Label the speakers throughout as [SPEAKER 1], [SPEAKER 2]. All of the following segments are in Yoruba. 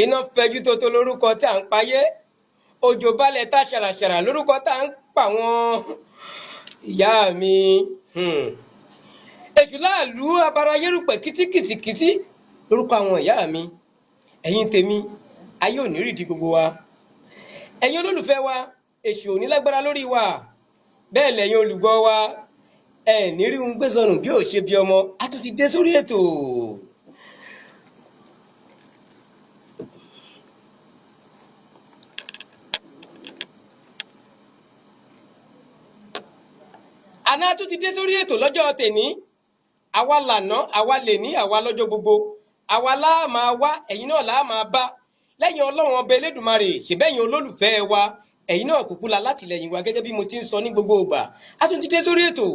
[SPEAKER 1] Iná fẹjú tótó lórúkọ tí à ń payé, òjò balẹ̀ tá ṣàràṣàrà lórúkọ tá à ń pa wọn ìyá mi. Èjù láàlú abara yérùpẹ̀ kìtìkìtìkìtì lórúkọ àwọn ìyá mi. Ẹ̀yin tèmi, ayé ò ní rìdí gbogbo wa. Ẹ̀yin olólùfẹ́ wa, èṣù ò ní lágbára lórí wa. Bẹ́ẹ̀ lẹ̀yin olùgbọ́ wa, ẹ ní rí un gbé sọnù bí ò ṣe bí ọmọ. A tún ti dé sórí ètò. Àná tún ti dé sórí ètò lọ́jọ́ tèní. Àwa lànà, àwa lè ní, àwa lọ́jọ́ gbogbo. Àwa láà máa wá, ẹ̀yin náà láà máa bá. Lẹ́yìn Ọlọ́run ọba Elédùmarè, ṣèbẹ́yìn olólùfẹ́ wa, ẹ̀yin náà kúkú la látìlẹ́yìn wa gẹ́gẹ́ bí mo ti ń sọ ní gbogbo ìgbà. A tún ti dé sórí ètò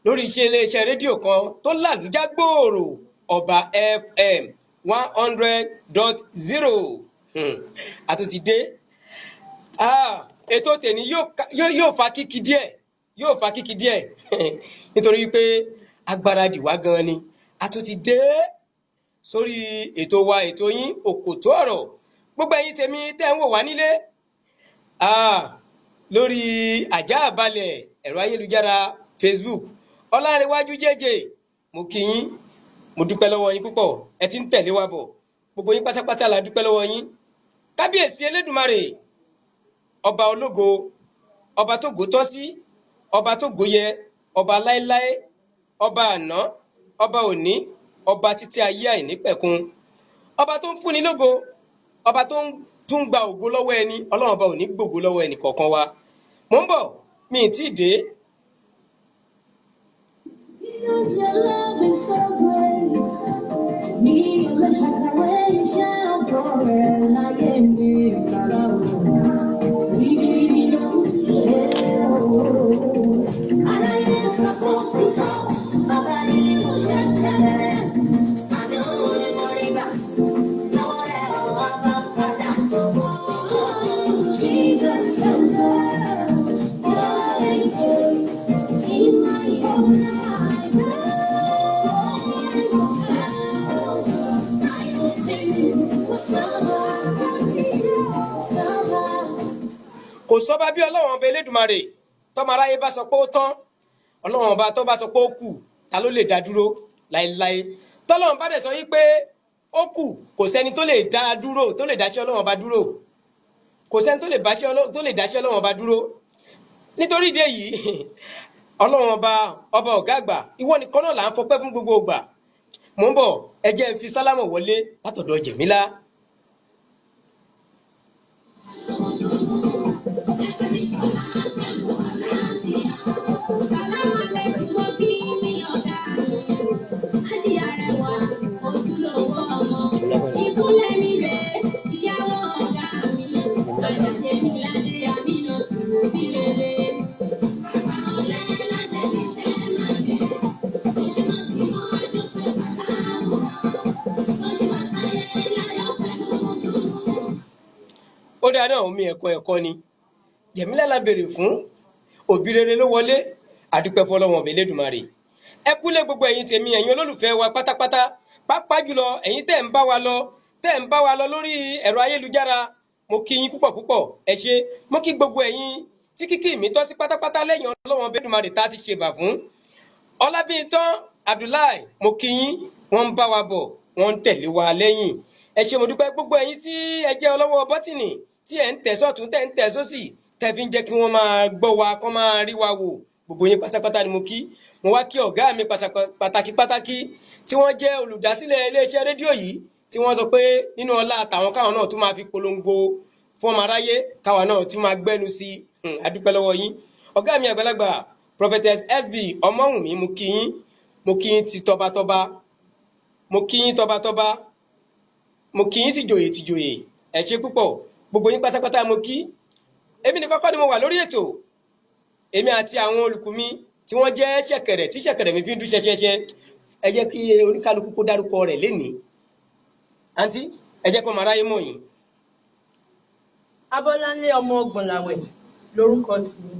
[SPEAKER 1] lórí iléeṣẹ́ rédíò kan tó làlújá gbòòrò, Ọba FM 100.0. A tún ti dé. Ètò tèní yóò fa kíkí díẹ̀. Yóò fa kíkí díẹ̀ nítorí pé agbáradì wá gan ni. A tún ti dé sórí ètò wa, ètò yín Òkòtó ọ̀rọ̀. Gbogbo ẹ̀yin tèmi tẹ́ ń wò wá nílé lórí àjà àbálẹ̀ ẹ̀rọ ayélujára Facebook, Ọlárewájú jẹ́jẹ́, mo kí yín, mo dúpẹ́ lọ́wọ́ yín púpọ̀. Ẹ ti ń tẹ̀lé wa bọ̀, gbogbo yín pátápátá la dúpẹ́ lọ́wọ́ yín. Kábíyèsí Elédùmarè, ọba ológo, ọba tó gòtọ́ sí, ọba tó gòyẹ, ọba láéláé, ọba àná, ọba òní, ọba títí ayé àìnípẹ̀kun, ọba tó ń fúnni lógo, ọba tó ń tún gba ògo lọ́wọ́ ẹni. Ọlọ́run ọba ò ní gbògo lọ́wọ́ ẹnì kọ̀ọ̀kan wa. Mo ń bọ̀, mi ì tí ì dé.
[SPEAKER 2] Because your love is so great, me wish I could wait and shine forever like it did. We need you, and I am supposed to stop. But I need to let you know. I know you're worried about. No one else but that. Jesus, your love is great in my whole life.
[SPEAKER 1] Kò sọ́ba bí Ọlọ́run ọba Elédùmarè. Tọ́mọ aráyé bá sọ pé ó tán, Ọlọ́run ọba tó bá sọ pé ó kù, ta ló lè dá dúró láéláé? Tọ́lọ́run bá dẹ̀ sọ yí pé ó kù, kò sẹ́ni tó lè dá dúró, tó lè dáṣẹ́ Ọlọ́run ọba dúró. Kò sẹ́ni tó lè dáṣẹ́ Ọlọ́run ọba dúró. Nítorí ìdí èyí, Ọlọ́run ọba ọ̀gá àgbà, ìwọ nìkan náà là ń fọpẹ́ fún gbogbo ìgbà. Mo ń bọ̀, ẹ jẹ́ n fi sálámọ̀ wọlé látọ̀dọ̀ Jẹ̀mílá. Ó dáa náà, omi ẹ̀kọ́ ni. Jẹ̀mílá la béèrè fún, òbí rere ló wọlé, àdúpẹ́ fọ́lọ́run ọba Elédùmarè. Ẹ kúlé gbogbo ẹ̀yin tèmi, ẹ̀yin olólùfẹ́ wa pátápátá, pàápàá jùlọ ẹ̀yin tẹ́ ń bá wa lọ lórí ẹ̀rọ ayélujára. Mo kí yín púpọ̀ púpọ̀, ẹ ṣé. Mo kí gbogbo ẹ̀yin tí kíkí mi tọ́ sí pátápátá lẹ́yìn Ọlọ́run ọba Elédùmarè tá a ti ṣèbà fún. Ọlábíntán Abdullahi, mo kí yín, wọ́n ń bá wa bọ̀, wọ́n ń tẹ̀lé wa lẹ́yìn. Ẹ ṣé mo dúpẹ́ gbogbo ẹ̀yin tí ẹ jẹ́ ọlọ́wọ́ bọ́tìnì, tí ẹ ń tẹ̀ sọ́tún, tẹ́ ń tẹ̀ sósì, tẹ́ fi ń jẹ́ kí wọ́n máa gbọ́ wa, kọ́ máa rí wa wò. Gbogbo yín pátápátá ni mo kí. Mo wá kí ọ̀gá mi pàtàkì tí wọ́n jẹ́ olùdásílẹ̀ iléeṣẹ́ rédíò yìí, tí wọ́n sọ pé nínú ọlá àtàwọn káwọn náà tún máa fi polongo fún ọmọ aráyé, káwọn náà tún máa gbẹ́nu sí i. Adúpẹ́ lọ́wọ́ yín. Ọ̀gá mi àgbàlagbà Prophetess SB Ọmọ́wùnmí, mo kí yín. Mo kí yín ti tọbatọba. Mo kí yín tọbatọba. Mo kí yín tìjòyè. Ẹ ṣé púpọ̀. Gbogbo yín pátápátá mo kí. Èmi nìkan kọ́ ni mo wà lórí ètò. Èmi àti àwọn olùkọ́ mi tí wọ́n jẹ́ ṣẹ̀kẹ̀rẹ̀, tí ṣẹ̀kẹ̀rẹ̀ mi fi ń dún ṣẹṣẹṣẹ. Ẹ jẹ́ kí oníkálukú kó dárúkọ rẹ̀ lénìí. Àǹtí, ẹ jẹ́ kó máa ráyé mọ̀ yín.
[SPEAKER 3] Abọ́láńlé ọmọ Ọ̀gbọ̀nlàwẹ̀ lórúkọ tèmi.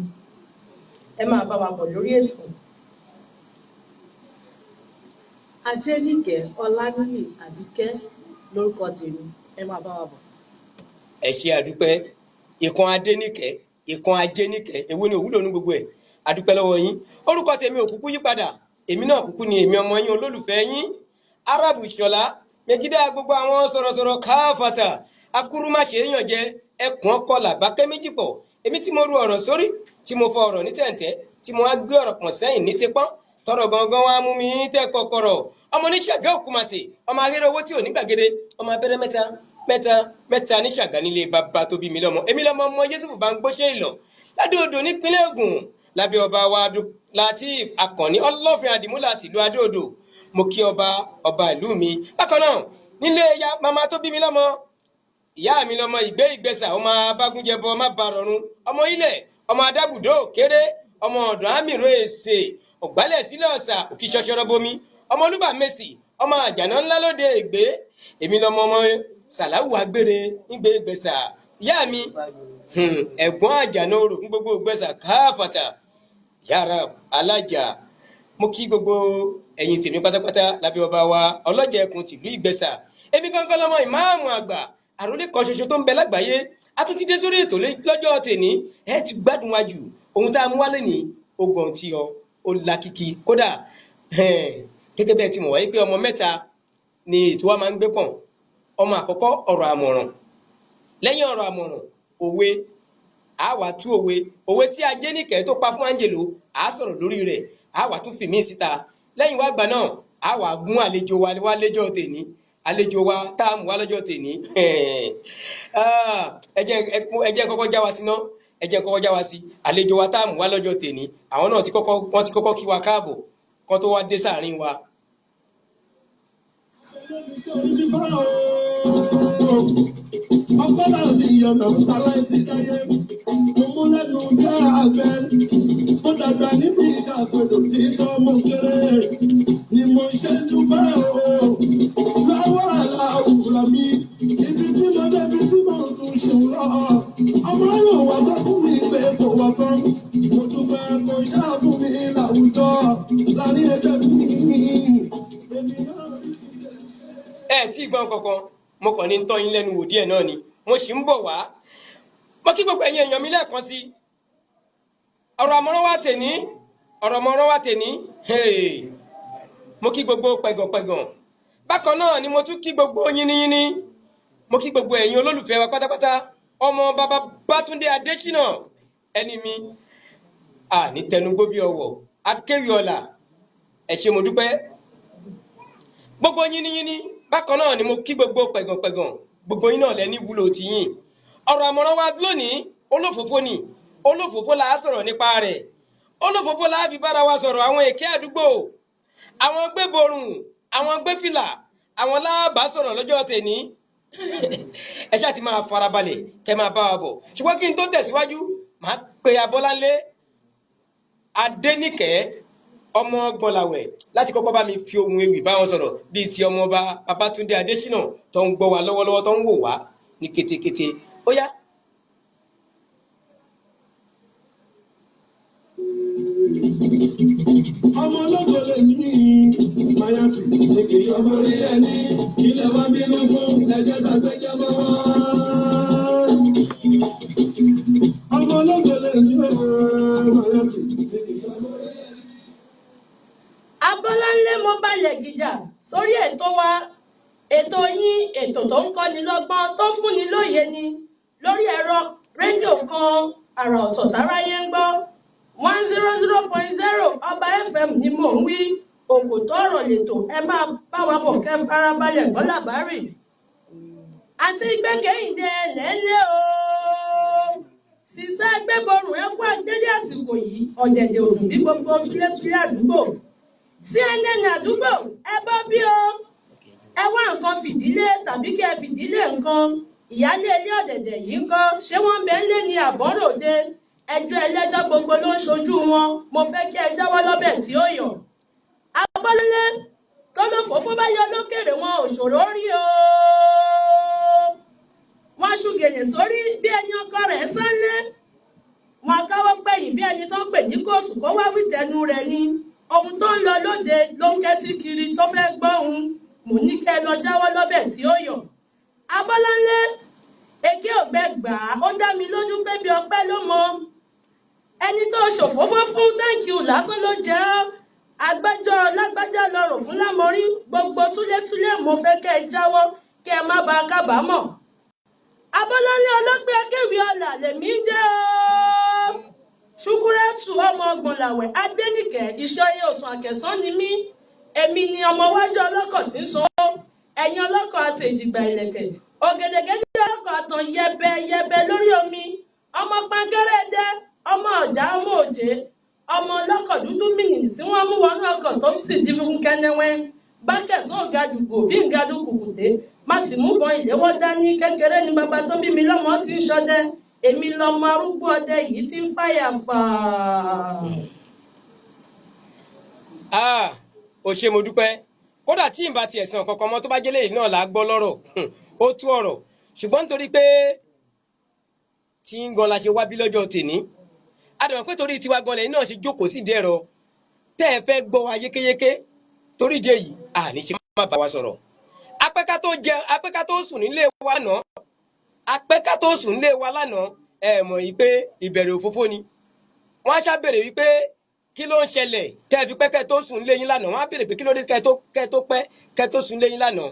[SPEAKER 3] Ẹ máa bá wa bọ̀ lórí ètò.
[SPEAKER 2] Ajénìkẹ́ Ọláníyì Àbíkẹ́ lórúkọ tèmi. Ẹ máa bá wa bọ̀.
[SPEAKER 1] Ẹ ṣé àdúpẹ́ ìkan Adéníkẹ́ ìkan Ajéníkẹ́ èwo ni òwúlò ní gbogbo ẹ̀ àdúpẹ́ lọ́wọ́ yín. Orúkọ tèmi ò kúkú yípadà èmi náà kúkú ni èmi ọmọ yín olólùfẹ́ yín Arabu Ìṣọ̀lá megídá gbogbo àwọn sọ̀rọ̀sọ̀rọ̀ káfàtà akúrúmáṣe èèyàn jẹ ẹkùn ọkọ làbákẹ́ méjì pọ̀ èmi tí mo ru ọ̀rọ̀ sórí tí mo fọ ọ̀rọ̀ ní tẹ̀ǹtẹ́ tí mo wá gbé ọ̀rọ̀ pọ̀n sẹ́yìn ní tipọ́n tọrọ gangan wá mú mi tẹ́ kọkọrọ ọmọ oníṣàgá òkúmasè ọmọ agéré owó tí ò ní gbàgede ọmọ abẹ́rẹ́ mẹ́ta ní ṣàgá nílé bàbá tó bí mi lọ́mọ èmi lọ́mọ ọmọ Yésùfù bá ń gbóṣẹ́ ìlọ ládòdò nípínlẹ̀ Ògùn lábẹ́ ọba wa Lateef Akànní Ọlọ́fin Àdìmúlà tìlú Adóodò mo kí ọba ìlú mi bákan náà nílé ya màmá tó bí mi lọ́mọ ìyá mi lọ́mọ ìgbésà ọmọ abágúnjẹbọ má ba rọrùn ọmọ ilẹ̀ ọmọ adábùdó kéré ọmọ ọ̀dọ̀ àmìrò èsè ọ̀gbálẹ̀ sílẹ̀ ọ̀sà òkì ṣọṣọrọ bomi ọmọ olúbà mẹ́sì ọmọ àjànà ńlá lóde ègbé èmi lọ́mọ ọmọ sàláwù agbére nígbè ìgbésà ìyá mi ẹ̀gbọ́n àjànà orò ní gbogbo ìgbésà káfàtà yàrá alájà mo kí gbogbo ẹ̀yin tèmi pátápátá lábẹ́ ọba wa ọlọ́jẹ̀ ẹkùn tìlú ìgbésà èmi gangan lọ́mọ ìmáàmù àgbà àròlé kan ṣoṣo tó ń bẹ lágbàáyé a tún ti dé sórí ètò lọ́jọ́ tèní ẹ ti gbádùn wájú ohun tá a mú wálé ní ogun tí ó lakiki kódà gẹ́gẹ́ bẹ́ẹ̀ ti mọ̀ wáyé pé ọmọ mẹ́ta ni ètò wa máa ń gbé pọ̀n ọmọ àkọ́kọ́ ọ̀rọ̀ àmọ̀ràn lẹ́yìn ọ̀rọ̀ àmọ̀ràn òwe a wá tú òwe tí Ajéníkẹ́ tó pa fún Áńjèlò a sọ̀rọ̀ lórí rẹ̀ a wá tún fìmí síta lẹ́yìn wá gbà náà a wá gún àlejò wa wá lẹ́jọ́ tèní àlejò wa tá a mú wá lọ́jọ́ tèní ẹ jẹ́ kọ́kọ́ já wa sí ná ẹ jẹ́ kọ́kọ́ já wa sí àlejò wa tá a mú wá lọ́jọ́ tèní àwọn náà wọ́n ti kọ́kọ́ kí wa káàbọ̀ kán tó wá dé sáàrin wa.
[SPEAKER 4] Ọgbọ́n náà ní ìyọ̀nà aláìsí káyé, mo mú lẹ́nu jẹ́ àgbẹ̀, mo dàgbà níbi ìdàgbòdò tí ọmọ kéré, ni mo ṣe ń dúpẹ́ o, lọ́wọ́ àlàáwùrà mi, ibi tí mo débi tí mo tún ṣùn lọ, ọmọ yóò wá sọ fún mi pé kò wá fún, mo dúpẹ́ kò ṣáà fún mi láwùjọ, láàrin ẹgbẹ́ mi, èmi náà rí
[SPEAKER 1] ẹ tí gbọ́n kankan mo kàn ní tọ́ yín lẹ́nu wò díẹ̀ náà ni mo sì ń bọ̀ wá mo kí gbogbo ẹ̀yin èèyàn mi lẹ́ẹ̀kan sí ọ̀rọ̀ àmọ̀ràn wa tèní mo kí gbogbo pẹ̀gànpẹ̀gàn bákan náà ni mo tún kí gbogbo yínníyínní mo kí gbogbo ẹ̀yin olólùfẹ́ wa pátápátá ọmọ bàbá Bátúndé Adéṣínà ẹni mi ní tẹnugbó bí ọwọ́ akéwì ọ̀la ẹ ṣé mo dúpẹ́ gbogbo yínníyínní bákan náà ni mo kí gbogbo pẹ̀gànpẹ̀gàn gbogbo yín náà lẹ́ni wúlò tiyín ọ̀rọ̀ àmọ̀ràn wa lónìí olófòfó la sọ̀rọ̀ nípa rẹ̀ olófòfó la fi bára wa sọ̀rọ̀ àwọn èké àdúgbò àwọn gbéborùn àwọn gbéfìlà àwọn láàbà sọ̀rọ̀ lọ́jọ́ tèní ẹ ṣáà ti máa farabalẹ̀ kẹ́ máa bá wa bọ̀ ṣùgbọ́n kí n tó tẹ̀síwájú máa pe Abọ́láńlé Adéníkẹ́ ọmọ Ọ̀gbọ̀nlàwẹ̀ láti kọ́kọ́ bá mi fi ohun ewì bá wọn sọ̀rọ̀ bíi ti ọmọọba Babátúndé Adéṣínà tó ń gbọ́ wa lọ́wọ́lọ́wọ́ tó ń wò wá ní ketekete ó yá.
[SPEAKER 4] ọmọ ológo lè ní mayasi èkì ọmọ orí ẹni ilẹ̀ wa bínú fún ẹjẹ́ tàgbẹ́jẹ́ mọ́ wá. ọmọ ológo lè ní mayasi èkì ọmọ orí ẹni.
[SPEAKER 3] Abọ́láńlé mo balẹ̀ gíjà sórí ètò wa ètò yín ètò tó ń kọ́ni lọ́gbọ́n tó ń fúnni lóye ni lórí ẹ̀rọ rédíò kan àrà ọ̀tọ̀ táráyé ń gbọ́ 100.0 Ọba FM ni mò ń wí òkòtó ọ̀rọ̀ lètò ẹ máa bá wa bọ̀ kẹ́ farabalẹ̀ gbọ́ làbárì àti gbẹ́kẹ̀yìndé lẹ́lẹ́ o sísá gbẹ́bọrùn ẹ kú àdédé àsìkò yìí ọ̀dẹ̀dẹ̀ òdùn bí gbogbo túlẹ̀túlẹ̀ àdúgbò CNN àdúgbò ẹ bọ́ bí o ẹ wá nǹkan fìdílé tàbí kí ẹ fìdílé nǹkan ìyálé ilé ọ̀dẹ̀dẹ̀ yìí ń kọ́ ṣé wọ́n ń bẹ ń lé ní àbọ̀ròde ẹjọ́ ẹlẹ́jọ́ gbogbo ló ń ṣojú wọn mo fẹ́ kí ẹ jáwọ́ lọ́bẹ̀ tí ó yàn. Abọ́láńlé tó ló fòfó bá yọ lókèrè wọn òṣòro rí o gèlè sórí bí ẹni ọkọ rẹ̀ sánlé. Wọn káwọ́ gbẹ̀yìn bí ẹni tó ń pè ní kóòtù kó wá wí tẹnu rẹ̀ ni. Ohun tó ń lọ lóde ló ń kẹ́tí kiri tó fẹ́ gbọ́ ohun. Mo ní kẹ́ ẹ lọ jáwọ́ lọ́bẹ̀ tí ó yọ̀. Abọ́láńlé, èké ògbẹ gbà á, ó dá mi lójú pé bí ọpẹ́ ló mọ. Ẹni tó ṣòfófó fún thank you lásán ló jẹ́ ọ́. Agbẹjọ́ lágbájá lọ́rọ̀ fún lámọrí, gbogbo túlétúlé mo fẹ́ kẹ́ ẹ jáwọ́ kẹ́ ẹ má ba kábàámọ̀. Abọ́láńlé ọlọ́gbẹ́ akéwì ọ̀là lèmi jẹ́ ọ́. Ṣúkúrẹ́tù ọmọ Ọgbọ̀nlàwẹ̀ Adénìkẹ́ Ìṣọyẹ Òsùn Àkẹsán ni mí. Èmi ni ọmọ iwájú ọlọ́kọ̀ tí ń so. Ẹ̀yin ọlọ́kọ̀ aṣèjìgbà ìlẹ̀kẹ̀. Ògèdègèdè ọlọ́kọ̀ àtàn yẹbẹyẹbẹ lórí omi. Ọmọ pankẹ́rẹ́dẹ́, ọmọ ọ̀já, ọmọ òjé. Ọmọ ọlọ́kọ̀ dúdú mìnìnì tí wọ́n mú wọnú ọkọ̀ tó sì di fún kẹ́nẹ́wẹ́. Bákẹ̀sán ògàdùgbò bí ngadu kùkùté. Má sì mú bọn ìléwọ́ dání kékeré ni bàbá tó bí mi lọ́mọ tí ń ṣọdẹ. Èmi lọmọ arúgbó ọdẹ yìí tí ń fàyà fà.
[SPEAKER 1] Ó ṣé mo dúpẹ́. Kódà tí ìbá ti ẹ̀sìn ọ̀kọ̀ọ̀kan mọ́ tó bá jẹ́lé yìí náà là á gbọ́ lọ́rọ̀. Ó tú ọ̀rọ̀. Ṣùgbọ́n nítorí pé tí ń gan la ṣe wá bí lọ́jọ́ tèní. A dẹ̀ mọ̀ pé torí tiwa gan lẹ́yìn náà ṣe jókòó sí ìdí ẹ̀rọ. Tẹ́ ẹ fẹ́ gbọ́ wa yékéyéké. Torí ìdí èyí, àní ṣe má bá wa sọ̀rọ̀. Apẹ́ká tó sùn nílé wa lánàá. Apẹ́ká tó sùn nílé wa lánàá. Ẹ mọ̀ yìí pé ìbẹ̀rẹ̀ òfófó ni. Wọ́n á ṣàbèrè wípé kí ló ń ṣẹlẹ̀ tẹ́ ẹ fi pẹ́ kẹ́ tó sùn nílé yín lánàá. Wọ́n á bèrè pé kí ló dé kẹ́ tó pẹ́ kẹ́ tó sùn nílé yín lánàá.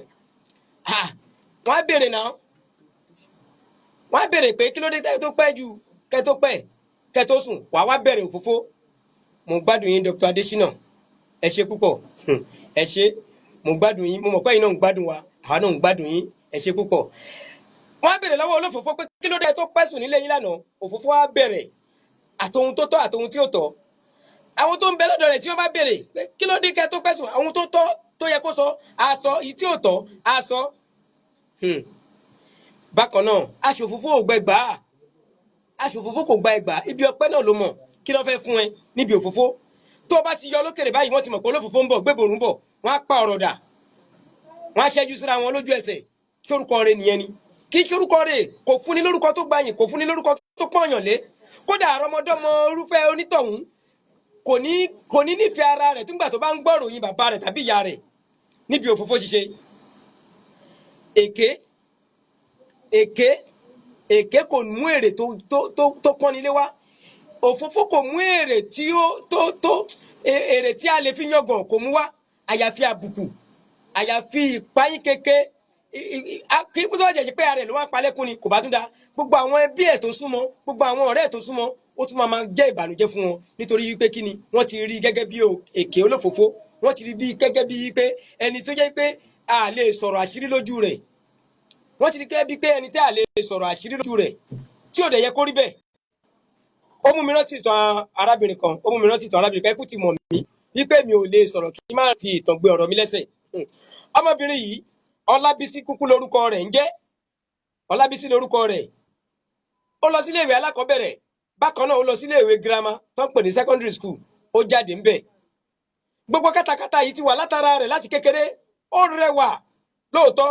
[SPEAKER 1] Wọ́n á bèrè náà. Wọ́n á bèrè pé kí ló dé kẹ́ tó pẹ́ ju kẹ́ tó pẹ́ kẹ́ tó sùn. Wàá wá bẹ̀rẹ̀ òfófó. Mo gbádùn yín Dr. Adésínà. Ẹ ṣé púpọ̀. Ẹ ṣé. Mo gbádùn yín. Mo mọ̀ pé ẹ̀yin náà ń gbádùn wa. Àwa náà ń gbádùn yín. Ẹ ṣé púpọ̀. Wọ́n á bèrè lọ́wọ́ olófòfó pé kí ló dé tó pẹ́ sùn nílé yín lánàá. Òfófó á bẹ̀rẹ̀. Àtohun tó tọ́ àtohun tí ò tọ́. Àwọn tó ń bẹ lọ́dọ̀ rẹ̀ tí wọ́n bá bèrè pé kí ló dé kẹ́ tó pẹ́ sùn. Àwọn tó tọ́ tó yẹ kó sọ á sọ. Èyí tí ò tọ́ á sọ. Bákan náà, aṣòfófó ò gbẹgbà. Aṣòfófó kò gba ẹgbà. Ibi ọpẹ́ náà ló mọ̀. Kí ló fẹ́ fún ẹ níbi òfófó? Tó o bá ti yọ lókèrè báyìí wọ́n ti mọ̀ pé olófófó ń bọ̀ gbébòrún bọ̀. Wọ́n á pa ọ̀rọ̀ dà. Wọ́n á ṣẹ́jú síra wọn lójú ẹsẹ̀. Ṣé orúkọ rẹ̀ nìyẹn ni? Kì í ṣe orúkọ rẹ̀. Kò fún ni lórúkọ tó gbayìn. Kò fún ni lórúkọ tó pọ̀nyàn lé. Kódà àrọ́mọdọ́mọ irúfẹ́ onítọ̀hún kò ní nífẹ̀ẹ́ ara rẹ̀ túngbà tó bá ń gbọ́ ìròyìn bàbá rẹ̀ tàbí ìyá rẹ̀ níbi òfófó ṣíṣe. Èké kò mú èrè tó pọ́n nílé wá. Òfófó kò mú èrè èrè tí a lè fi yangàn kò mú wá. Àyàfi àbùkù, àyàfi ìpáyín kéke. Kí tó wá jẹ́ pé ara rẹ̀ ló wá palẹ́kùn ni kò bá tún da. Gbogbo àwọn ẹbí ẹ̀ tó súnmọ́, gbogbo àwọn ọ̀rẹ́ ẹ̀ tó súnmọ́, ó tún máa jẹ́ ìbànújẹ́ fún wọn nítorí wípé kí ni wọ́n ti rí gẹ́gẹ́ bí èké olófòfó. Wọ́n ti rí bí gẹ́gẹ́ bí pé ẹni tó jẹ́ pé a lè sọ̀rọ̀ àṣírí lójú rẹ̀. Wọ́n ti rí gẹ́gẹ́ bí pé ẹni tí a lè sọ̀rọ̀ àṣírí lójú rẹ̀ tí ò dẹ̀ yẹ kó rí bẹ́ẹ̀. Ó mú mi rántí ìtàn arábìnrin kan. Ẹkú ti mọ̀ mí wípé mi ò lè sọ̀rọ̀ kí n má fi ìtàn gbé ọ̀rọ̀ mi lẹ́sẹ̀. Ọmọbìnrin yìí Ọlábísí kúkú lórúkọ rẹ̀ ń jẹ́. Ọlábísí lórúkọ rẹ̀. Ó lọ sí iléèwé alákọ̀ọ́bẹ̀rẹ̀. Bákan náà ó lọ sí iléèwé girama tó ń pè ní secondary school. Ó jáde ńbẹ̀. Gbogbo kátàkátà yìí ti wà látara rẹ̀ láti kékeré. Ó rẹwà lóòótọ́.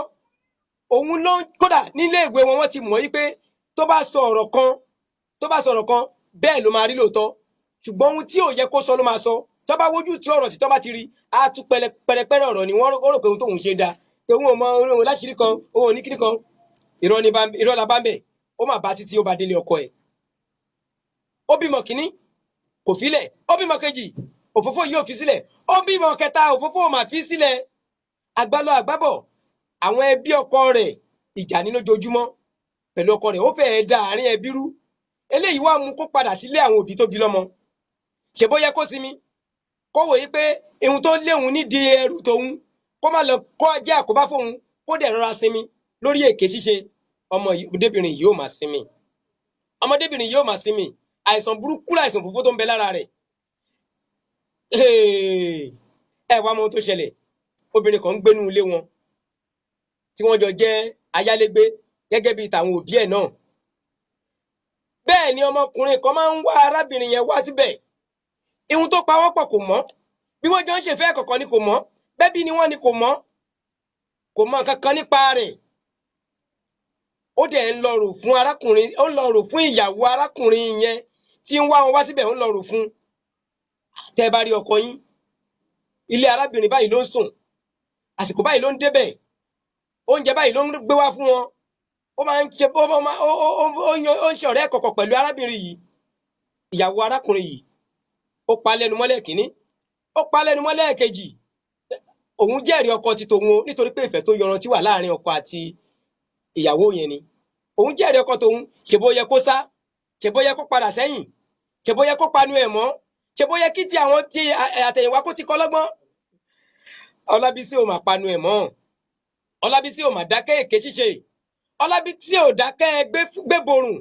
[SPEAKER 1] Òun ló kódà nílé ìwé wọn ti mọ̀ wípé tó bá sọ ọ̀rọ̀ kan bẹ́ẹ̀ ló máa rí lóòótọ́. Ṣùgbọ́n ohun tí ò yẹ kó sọ ló máa sọ. Tó bá wojú tí ọ̀rọ̀ tí tó bá ti rí á tú pẹrẹpẹrẹ ọ̀rọ̀ ni wọ́n rò pé ohun tóun ṣe dáa. Pé òun ò mọ ohun láṣìírí kan, òun ò ní kíní kan. Irọ́ la bá ń bẹ̀. Ó mà bá títí ó bá délé ọkọ ẹ̀. Ó bímọ kìíní kò filẹ̀. Ó bímọ kejì òfófó yìí ò fi sílẹ̀. Ó bímọ kẹta òfófó ò mà fi sílẹ̀. Àgbálọ àgbábọ̀ àwọn ẹbí ọkọ rẹ̀ ìjà ní lójoojúmọ́ pẹ̀lú ọkọ rẹ̀. Ó fẹ́ẹ́ da àárín ẹbí rú. Eléyìí wá mú kó padà sílé àwọn òbí tó bí lọ́mọ. Ṣé bó yẹ kó sinmi? Kó wòye pé ohun tó léhun nídìí ẹrù tóun kó má lọ kọ́ jẹ́ àkóbá fóun kó dẹ̀ rọra sinmi lórí èké ṣíṣe. Ọmọdébìnrin yìí ò máa sinmi. Ọmọdébìnrin yìí ò máa sinmi. Àìsàn burúkú láìsàn òfófó tó ń bẹ lára rẹ̀. Ẹ wá mọ ohun tó ṣẹlẹ̀. Obìnrin kan ń gbénú ilé wọn tí wọ́n jọ jẹ́ ayálégbé gẹ́gẹ́ bíi tàwọn òbí ẹ̀ náà. Bẹ́ẹ̀ ni ọmọkùnrin kan máa ń wá arábìnrin yẹn wá síbẹ̀. Ihun tó pa wọ́n pọ̀ kò mọ̀. Bí wọ́n jọ ń ṣèfẹ́ kọ̀ọ̀kan ni kò mọ̀. Bẹ́bí ni wọ́n ni kò mọ̀. Kò mọ̀ kankan nípa rẹ̀. ó dẹ̀ ń lọ rò fún arákùnrin, ó ń lọ rò fún ìyàwó arákùnrin yẹn tí ń wá wọn wá síbẹ̀, ó ń lọ rò fún. Tẹ́ ẹ bá rí ọkọ yín, ilé arábìnrin báyìí ló ń sùn, àsìkò báyìí ló ń débẹ̀, oúnjẹ báyìí ló ń gbé wá fún wọn, ó máa ń ṣe ó ń ṣe ọ̀rẹ́ kọ̀kọ̀ pẹ̀lú arábìnrin yìí. Ìyàwó arákùnrin yìí ó pa lẹ́nu mọ́lẹ̀ kínní, ó pa lẹ́nu mọ́lẹ̀ kejì. Òun jẹ́rìí ọkọ ti tòun o, nítorí pé ìfẹ́ tó yọrantí wà láàrin ọkọ àti ìyàwó yẹn ni. Òun jẹ́rìí ọkọ tòun, ṣèbó yẹ kó sá, ṣèbó yẹ kó padà sẹ́yìn, ṣèbó yẹ kó panu ẹ̀ mọ́, ṣèbó yẹ kí ti àwọn ti àtẹ̀yìnwá kó ti kọ́ lọ́gbọ́n. Ọlábísí ò mà panu ẹ̀ mọ́, Ọlábísí ò mà dákẹ́ èké ṣíṣe, Ọlábísí ò dákẹ́ gbéborùn,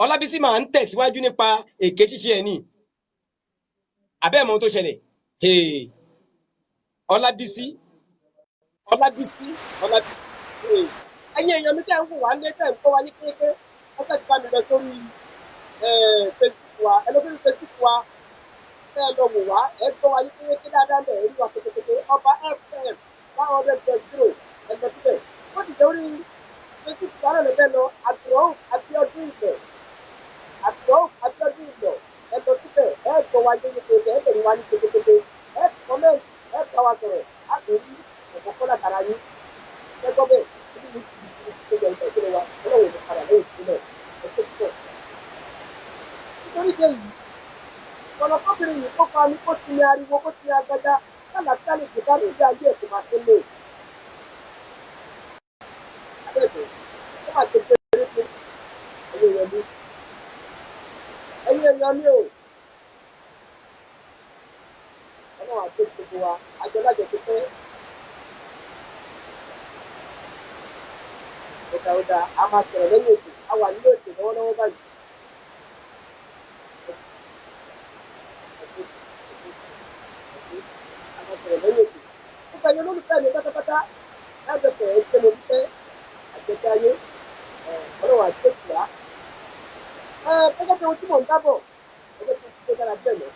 [SPEAKER 1] Ọlábísí máa ń tẹ̀síwájú nípa èké ṣíṣe ẹ̀ ni. Àbẹ́ mọ̀ ohun tó ṣẹlẹ̀? Ọlábísí. Ẹ̀yin èèyàn mi tẹ́ ń wò wá lé, tẹ́ ń kọ́ wa ní kéékèé, wọ́n fẹ́ ti bá mi lọ sórí Facebook wa, ẹ lọ sórí Facebook wa, tẹ́ ẹ lọ wò wá, ẹ gbọ́ wa ní kéékèé dáadáa bẹ̀, ẹ rí wa kékeré, Ọba FM 100.0, ẹ lọ síbẹ̀. Wọ́n ti jẹ́ orí Facebook wa náà lọ bẹ́ẹ̀ lọ, Abdulrauf Abiodun Ìlọ̀, ẹ lọ síbẹ̀, ẹ gbọ́ wa ní kékeré, ẹ bẹ̀rẹ̀ wa ní kékeré, ẹ comment, ẹ bá wa sọ̀rọ̀, á kò rí ọ̀pọ̀ kọ́lá tara yín. Ẹ gbọ́ bẹ́ẹ̀, níbi ní ìgbésẹ̀ ìgbésẹ̀ wa, ọlọ́wọ́ ìgbà padà lẹ́yìn ìpínlẹ̀ ẹ̀ṣẹ̀ púpọ̀. Nítorí pé yìí, ọ̀nà kọ́bìnrin yìí kó fa ní kó sinmi ariwo, kó sinmi agbada, kálàkálà lè gbé dání ìdí ayé ẹ̀ tó máa ṣe lé. Abẹ́ẹ̀dẹ̀, ó máa ṣe péré pé ẹ̀yin èèyàn mi o. Ọlọ́run àti gbogbo wa, àjọlájọ tó fẹ́. Ọ̀dà, a máa sọ̀rọ̀ lẹ́yìn ètò, a wà nílé ètò lọ́wọ́lọ́wọ́ báyìí. A máa sọ̀rọ̀ lẹ́yìn ètò. Ó fẹ́ yẹ olólùfẹ́ mi pátápátá, lájọ sọ̀rọ̀ ẹgbẹ́ mo dúpẹ́ àjẹjẹ ayé, Ọlọ́run àti ètò wa. Gẹ́gẹ́ bí ohun tí mò ń dábọ̀, ẹgbẹ́ tó ti gbé dára bẹ́ẹ̀ lọ.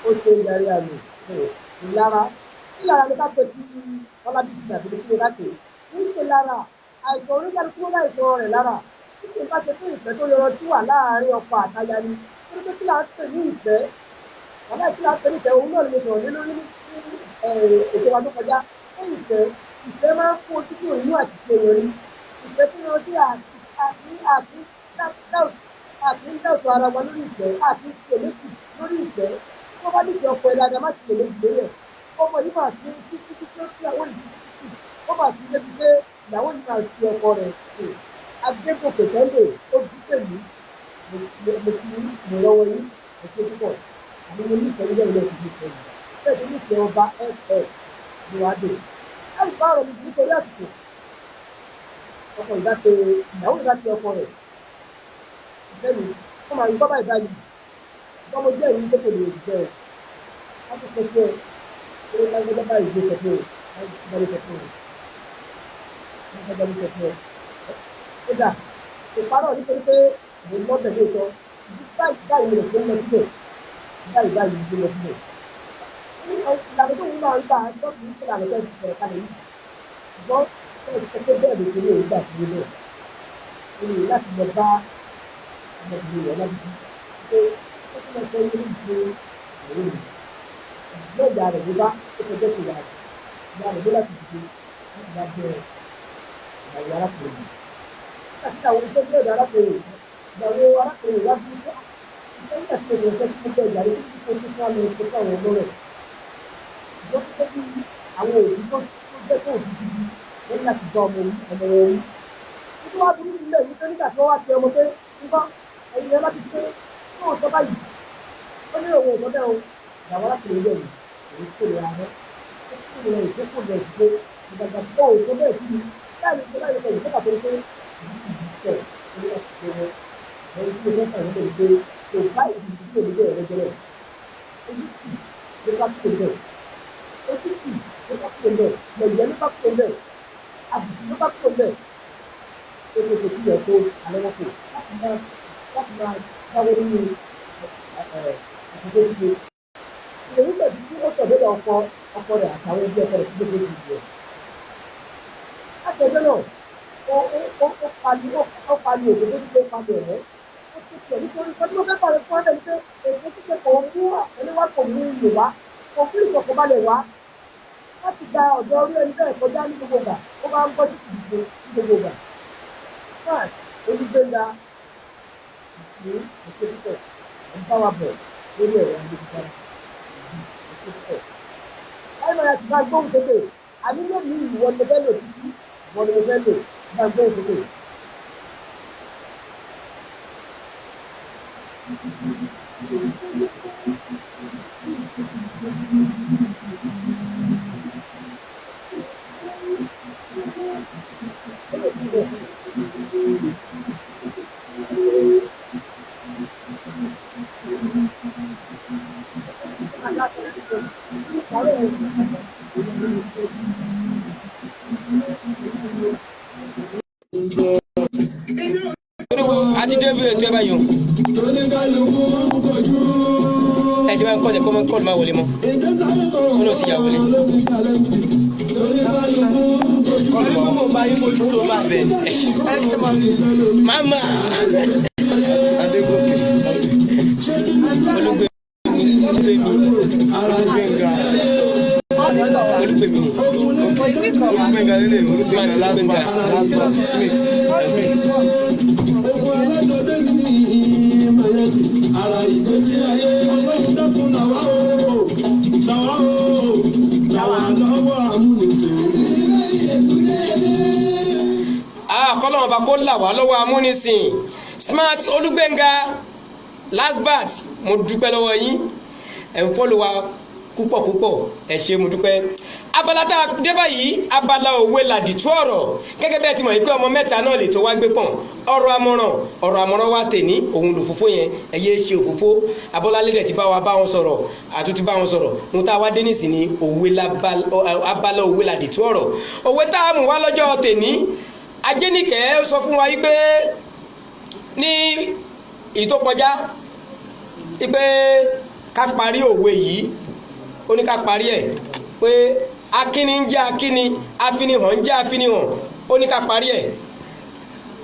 [SPEAKER 1] Ó ṣe ń darí àmì ìlara. Ìlara ni ká pè tí Ọlábísí tàbí ní kíni láti. Ní ṣe lára, àìsàn oríkàlù kúrò láìsàn rẹ̀ lára. Tí kì í bá ṣe pé ìfẹ́ tó yọrọ tí wà láàárín ọkọ àtaya ni. Torí pé kí là ń pè ní ìfẹ́? Bàbá ìkí là ń pè ní ìfẹ́, òun náà ni mo sọ̀rọ̀ lé lórí ní ètò wa tó kọjá. Pé ìfẹ́ máa ń fún ojú kúrò nínú àtìṣe yọrí. Ìfẹ́ tó yọrọ tí àti ń dáwọ̀ ara wa lórí ìfẹ́, àti ń ṣe méjì lórí ìfẹ́. Tó bá nífẹ̀ẹ́ ọkọ ẹ̀ dáadáa má ṣe méjì lórí ẹ̀. Ọmọ yìí máa ṣe títí tí ó fi àwọn ìdíjí. Ó máa ṣe débi pé ìyàwó yìí máa fi ọkọ rẹ̀ ṣe. Adégòkè Sunday ó bí pèmí. Mo ti mú lọ́wọ́ yín, ẹ̀ṣẹ̀ púpọ̀. Àmì mo nífẹ̀ẹ́ ilé ìlú ẹ̀sìn nífẹ̀ẹ́ yìí. Bẹ́ẹ̀ tó nífẹ̀ẹ́ Ọba FF ni wàá dé. Láì bá ọ̀rọ̀ mi nítorí àsìkò. Ọkọ ìyàwó ìdáṣe ọkọ rẹ̀. Ìfẹ́ mi, ó máa ń gbọ́ báyìí báyìí. Bọ́mọ jẹ́ ìlú tó kò lè jẹ́ ẹ̀. Wọ́n ti pèsè ó lágbẹ́dẹ́ báyìí gbé sọ pé ó sọ pé ó dà ìparọ́ nítorí pé mo lọ tẹ̀lé ìtọ́ báyìí rẹ̀ tó ń lọ síbẹ̀ báyìí ló lọ síbẹ̀. Ìlànà tó ń máa ń gbà lọ́ọ̀kì ní ìlànà tó ń bẹ̀rẹ̀ kalẹ̀ yìí ṣùgbọ́n ó ti sọ pé bẹ́ẹ̀ ló ṣe lè gbà sí ilé rẹ̀ láti lọ bá ọmọbìnrin rẹ̀ lábísí pé ó tún lọ sọ ilé ìgbé ìwé mi. Ìgbẹ́ ìyá rẹ̀ ló bá ó fẹjọ́ sí ìyá rẹ̀ ló láti dìde láti bá jẹ́ ìyàwó arákùnrin. Nígbà tí àwọn oníṣẹ́ ìgbẹ́ ìyá arákùnrin
[SPEAKER 5] ìyàwó arákùnrin wá bí pé ìṣẹ́yìn àti ènìyàn jẹ́ kí gbogbo ìyàwó tó ti fún àmì ìṣẹ́ fún àwọn ọmọ rẹ̀ ìjọ tó bí àwọn òbí tó jẹ́ tó òbí gidi lẹ́yìn láti gba ọmọ wọn orí títí wá burú nílẹ̀ yìí pé nígbà tí wọ́n wá ti ọmọ pé nígbà ẹ̀yìn ẹ̀ láti ṣe tí wọ́n sọ báyìí ó ní òun ìsọdẹ́ o ìyàwó arákùnrin bẹ́ẹ̀ ni èyí kò lè ahẹ́ ó kò lè ìṣe kò lè ṣe ìgbàgbà tó òun tó bẹ́ẹ̀ sí ni láì ṣe láì ṣe ìṣe pàtó pé ìṣe ìṣe ìṣe ẹni tí mo fẹ́ fẹ́ gbé tó báyìí ìdílé mi bẹ́ẹ̀ lẹ́jọ́rẹ́ ojú tì ló bá tó bẹ́ẹ̀ ojú tì ló bá tó bẹ́ẹ̀ lẹ́yìn ló bá tó bẹ́ẹ̀ àbùkù ló bá tó bẹ́ẹ̀ ó ṣe kò sílẹ̀ tó alẹ́ wọn kò láti máa dáwọ́ nínú àtúntò ìdílé èyí tẹ̀sí tí ó tẹ̀lé ọkọ rẹ̀ àtàwọn ẹbí ọkọ rẹ̀ tí ló dé ìdílé àtẹ̀jọ́ náà ó pali òkè tó ti pé pali ẹ̀rẹ́ ó ti tẹ̀ nítorí pé ó fẹ́ pàrọ̀ fún ọ́nà ní pé èso ti ṣe kò mú ẹniwá kò mú ìlú wá kò fún ìfọ̀kànbalẹ̀ wá láti gba ọ̀dọ́ orí ẹni bẹ́ẹ̀ kọjá ní gbogbo ìgbà ó máa ń gbọ́ sí ìdìbò ní gbogbo ìgbà náà olùgbéga ìṣú ìṣèpítọ̀ ẹ̀ńpáwà bọ̀ lórí ẹ̀rọ ayélujára ìṣèpítọ̀ láì máa ti bá gbóhùn sókè àbí lónìí ìwọ ni mo fẹ́ lò títí ìwọ ni mo fẹ́ lò bá gbóhùn sókè.
[SPEAKER 1] àti débi ètò ẹ báyìí ẹ jẹ́ bá ń kọ́ọ̀dù kọ́ọ̀dù máa wọlé mọ́ ó lọ sí ìyá wọlé. ẹ ṣe mama olùgbèmí kọ́lọ́wọ́n bá kó là wá lọ́wọ́ amúnisìn Smart Olúgbénga lasbat mo dúpẹ́ lọ́wọ́ yín ẹ̀ ń fọ́lọ́ wa púpọ̀ ẹ ṣé mo dúpẹ́. abala tá a dé báyìí abala òwe làdìtú ọ̀rọ̀ gẹ́gẹ́ bẹ́ẹ̀ ti mọ̀ pé ọmọ mẹ́ta náà lè tó wá gbé pọ̀n ọ̀rọ̀ àmọ̀ràn wa tèní òun lòfófó yẹn ẹ̀yẹ ṣe òfófó abọ́lálẹ́dẹ̀ ti bá wa bá wọn sọ̀rọ̀ àtúntí bá wọn sọ̀rọ̀ mo tá a wá dé nísìn ní abala òwe làdìtú ọ̀rọ̀ òwe tá a mú wá lọ́jọ́ tèní Ajénìkẹ́ sọ fún wa yí pé ní ìtó kọjá yí pé ká parí òwe yìí ó ní ká parí ẹ̀ pé akíni ń jẹ́ akíni afinihàn ń jẹ́ afinihàn ó ní ká parí ẹ̀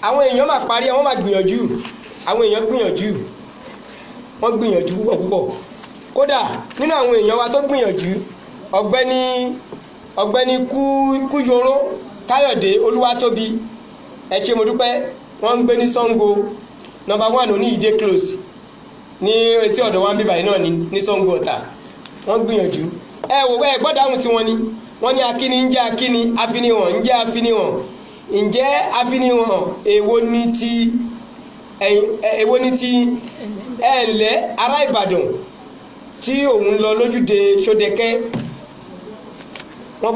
[SPEAKER 1] àwọn èèyàn máa parí ẹ̀ wọ́n máa gbìyànjú àwọn èèyàn gbìyànjú wọ́n gbìyànjú púpọ̀ kódà nínú àwọn èèyàn wa tó gbìyànjú ọ̀gbẹ́ni Kúyọró Káyọ̀dé Olúwatóbi ẹ ṣé mo dúpẹ́ wọ́n ń gbé ní Ṣàngó number 1 òní ìdè close ní etí ọ̀dọ̀ wa ń bíbà yìí náà ní Ṣàngó Ọ̀tà wọ́n gbìyànjú ẹ wò ẹ gbọ́dọ̀ àwọn tí wọ́n ní wọ́n ní akíni ń jẹ́ akíni afinihàn ń jẹ́ afinihàn ǹjẹ́ afinihàn èwo ní ti ẹ̀ǹlẹ́ ará Ìbàdàn tí òun lọ lójúde Ṣódẹkẹ́ wọ́n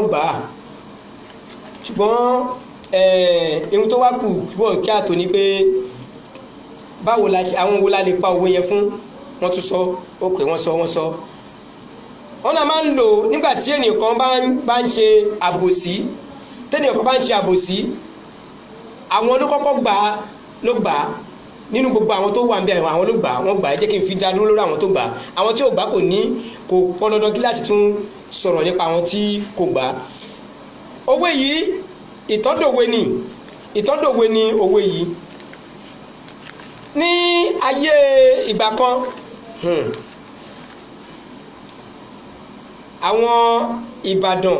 [SPEAKER 1] gbà á ṣùgbọ́n ohun tó wá kù wọ́n kí àtò ní pé báwo la àwọn wo la lè pa owó yẹn fún wọ́n tún sọ ókè wọ́n sọ wọ́n náà máa ń lò nígbà tí ènìyàn kan bá ń ṣe àbòsí tẹ́nìyàn kan bá ń ṣe àbòsí àwọn ló kọ́kọ́ gbà á nínú gbogbo àwọn tó wà ń bẹ àwọn ló gbà wọ́n gbà á jẹ́ kí n fi dá dúró lórí àwọn tó gbà àwọn tí ò gbà kò pọn dandan kí láti tún sọ̀rọ̀ nípa àwọn tí kò gbà á. òwe yìí ìtọ́dòwe ni òwe yìí ní ayé ìgbà kan àwọn Ìbàdàn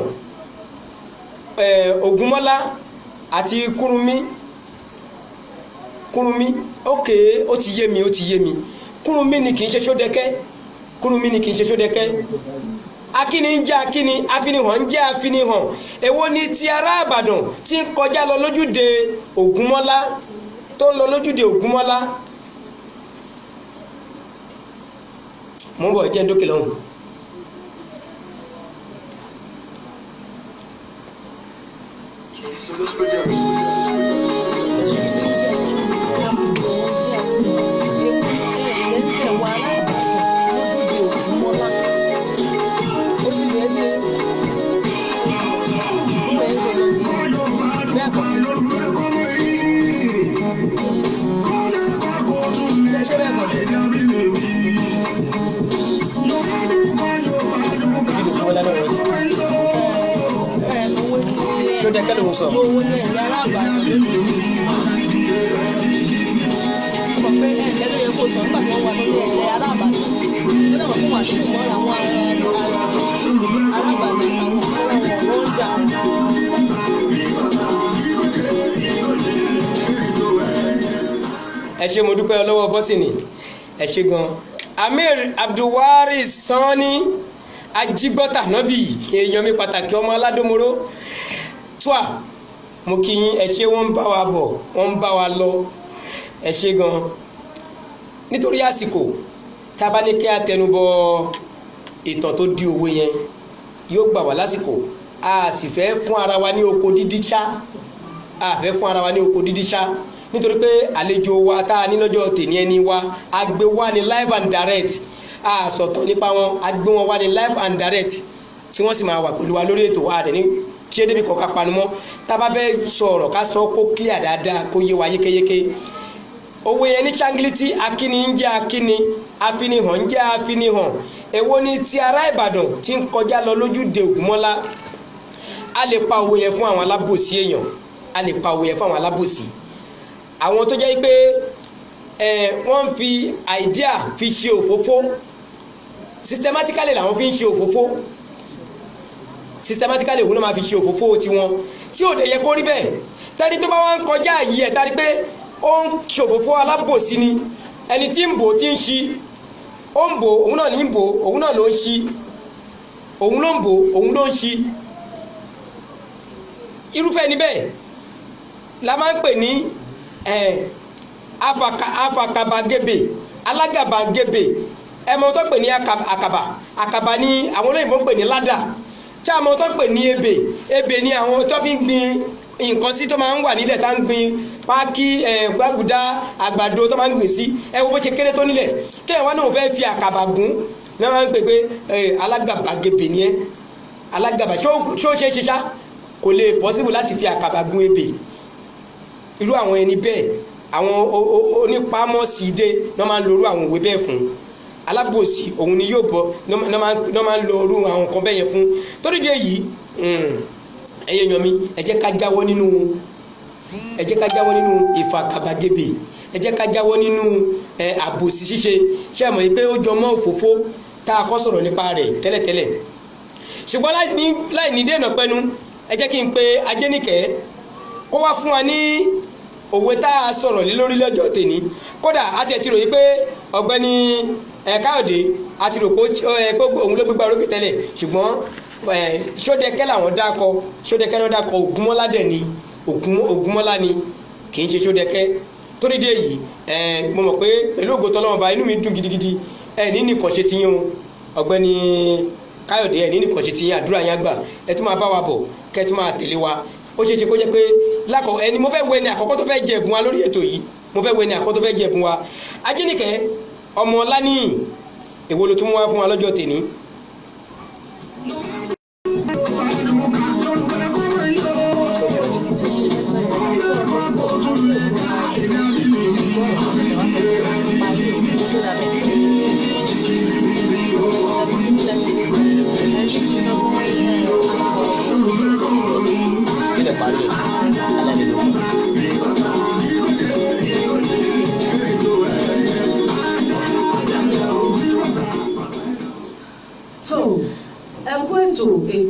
[SPEAKER 1] Ògúnmọ́lá àti Kúrúnmí Kúrúnmí ókè ó ti yé mi Kúrúnmí ni kì í ṣe Ṣódẹkẹ́ akíni ń jẹ́ akíni afinihàn ń jẹ́ afinihàn èwo ni ti ará Ìbàdàn tí ń kọjá lọ lójúde Ògúnmọ́lá tó ń lọ lójúde Ògúnmọ́lá mo ń bọ̀ jẹ́ ń dókè lọ́hùn. Ṣódẹkẹ́ ló ń sọ.
[SPEAKER 6] Owó ní ẹ̀yà alábàárà lójú ìlú ọmọ pé ẹ̀jẹ̀ ló yẹ kó sọ nígbà tí wọ́n wá tó ní ẹ̀yà alábàárà tó dàgbà fún àṣírí mọ́ àwọn alábàárà àwọn ọ̀rọ̀ ọjà.
[SPEAKER 1] Ẹ ṣé mo dúpẹ́ lọ́wọ́ bọ́tìnì ẹ ṣé gan. Amir Abdulwaris Sanni Ajigbọ́tà Nọ́bì èèyàn mi pàtàkì ọmọ Aládòmoró tua mo kí yín ẹ ṣé wọ́n ń bá wa bọ̀ wọ́n ń bá wa lọ ẹ ṣé gan. Nítorí àsìkò tá a bá ní kí a tẹnubọ ìtàn tó di òwe yẹn yóò gbà wá lásìkò a sì fẹ́ fún ara wa ní oko dídí ṣá nítorí pé àlejò wa tá a ní lọ́jọ́ tèmi ẹni wa a gbé wá ní live and direct a sọ̀tọ̀ nípa wọn a gbé wọn wá ní live and direct tí wọ́n sì máa wà pẹ̀lú wa lórí ètò wa dẹ̀ ní kí é débi kọ̀ọ̀kan panumọ́ tá a bá fẹ́ sọ̀rọ̀ ká sọ kó clear dáadáa kó yé wa yékéyéké. Owó yẹn ní ṣángílítì akíni ń jẹ́ akíni afinihàn ń jẹ́ afinihàn èwo ni ti ará Ìbàdàn tí ń kọjá lọ lójúde Ògúnmọ́lá. A lè pa owó yẹn fún àwọn alábòsí èèyàn a lè pa owó yẹn fún àwọn alábòsí àwọn tó jẹ́ pé wọ́n fi idea fi ṣe òfófó systematically làwọn fi ń ṣe òfófó systematically òun náà máa fi ṣe òfófó tiwọn tí ò dẹ̀ yẹ kó rí bẹ́ẹ̀ tẹ́ni tó bá wá ń kọjá yìí ẹ̀ tàbí pé ó ń ṣe òfófó alábòsí ni ẹni tí ń bò tí ń ṣí ó ń bò òun náà ní ń bò òun náà ló ń ṣí òun ló ń bò òun ló ń ṣí irúfẹ́ ni bẹ́ẹ̀ la máa ń pè ní afakabagebe alágàbàgebè ẹmọ tó pè ní àkàbà ní àwọn olóyìnbó ń pè ní ládà tí àwọn tó pè ní ebè ní àwọn tó fi ń gbin nǹkan sí tó máa ń wà nílẹ̀ tá ń gbin pákí gbàgùdá àgbàdo tó máa ń gbìn sí ẹ wo bó ṣe kéré tó nílẹ̀ kí ẹ̀ wá náà fẹ́ fi àkàbà gún ní wọ́n máa ń pè pé alágàbàgebè ni ẹ́ alágàbà ṣó ṣe é ṣe ṣá kò lè possible láti fi àkàbà gún ebè irú àwọn ẹni bẹ́ẹ̀ àwọn onípamọ́sídé náà máa ń lo irú àwọn òwe bẹ́ẹ̀ fún alábòsí òun ni yóò bọ́ náà máa ń lo irú àwọn nǹkan bẹ́ẹ̀ yẹn fún torí dé yìí ẹ̀yẹ yan mi ẹ jẹ́ ká jáwọ́ nínú ìfàkàbàgebè ẹ jẹ́ ká jáwọ́ nínú àbòsí ṣíṣe ṣe mọ̀ pé ó jọ mọ́ òfófó tá a kọ́ sọ̀rọ̀ nípa rẹ̀ tẹ́lẹ̀tẹ́lẹ̀ ṣùgbọ́n láì ní dènà pẹ́nu ẹ jẹ́ kí n pe Ajénìkẹ́ kó wá fún wa ní òwe tá a sọ̀rọ̀ lé lórí lọ́jọ́ tèní kódà a ti ròyìn pé ọ̀gbẹ́ni Káyọ̀dé a ti rò pé òun ló gbégbá orókè tẹ́lẹ̀ ṣùgbọ́n Ṣódẹkẹ́ làwọn dákọ Ṣódẹkẹ́ náà dákọ Ògúnmọ́lá dẹ̀ ni Ògúnmọ́lá ni kì í ṣe Ṣódẹkẹ́ torí dé yìí mo mọ̀ pé pẹ̀lú ògo tọ́lọ́run bá inú mi dùn gidigidi ní nìkan ṣe ti yín o ọ̀gbẹ́ni Káyọ̀dé ní nìkan ṣe ti yín àdúrà yín àgbà ẹ tún máa bá wa bọ̀ kẹ́ tún máa tẹ̀lé wa ó ṣeé ṣe kó jẹ́ pé ẹni mo fẹ́ wẹ ni àkọ́kọ́ tó fẹ́ jẹ ẹ̀bùn wa lórí ètò yìí mo fẹ́ wẹ ni àkọ́kọ́ tó fẹ́ jẹ ẹ̀bùn wa Ajénìkẹ́ ọmọ Ọláníyì èwo ló tún mú wá fún wa lọ́jọ́ tèní.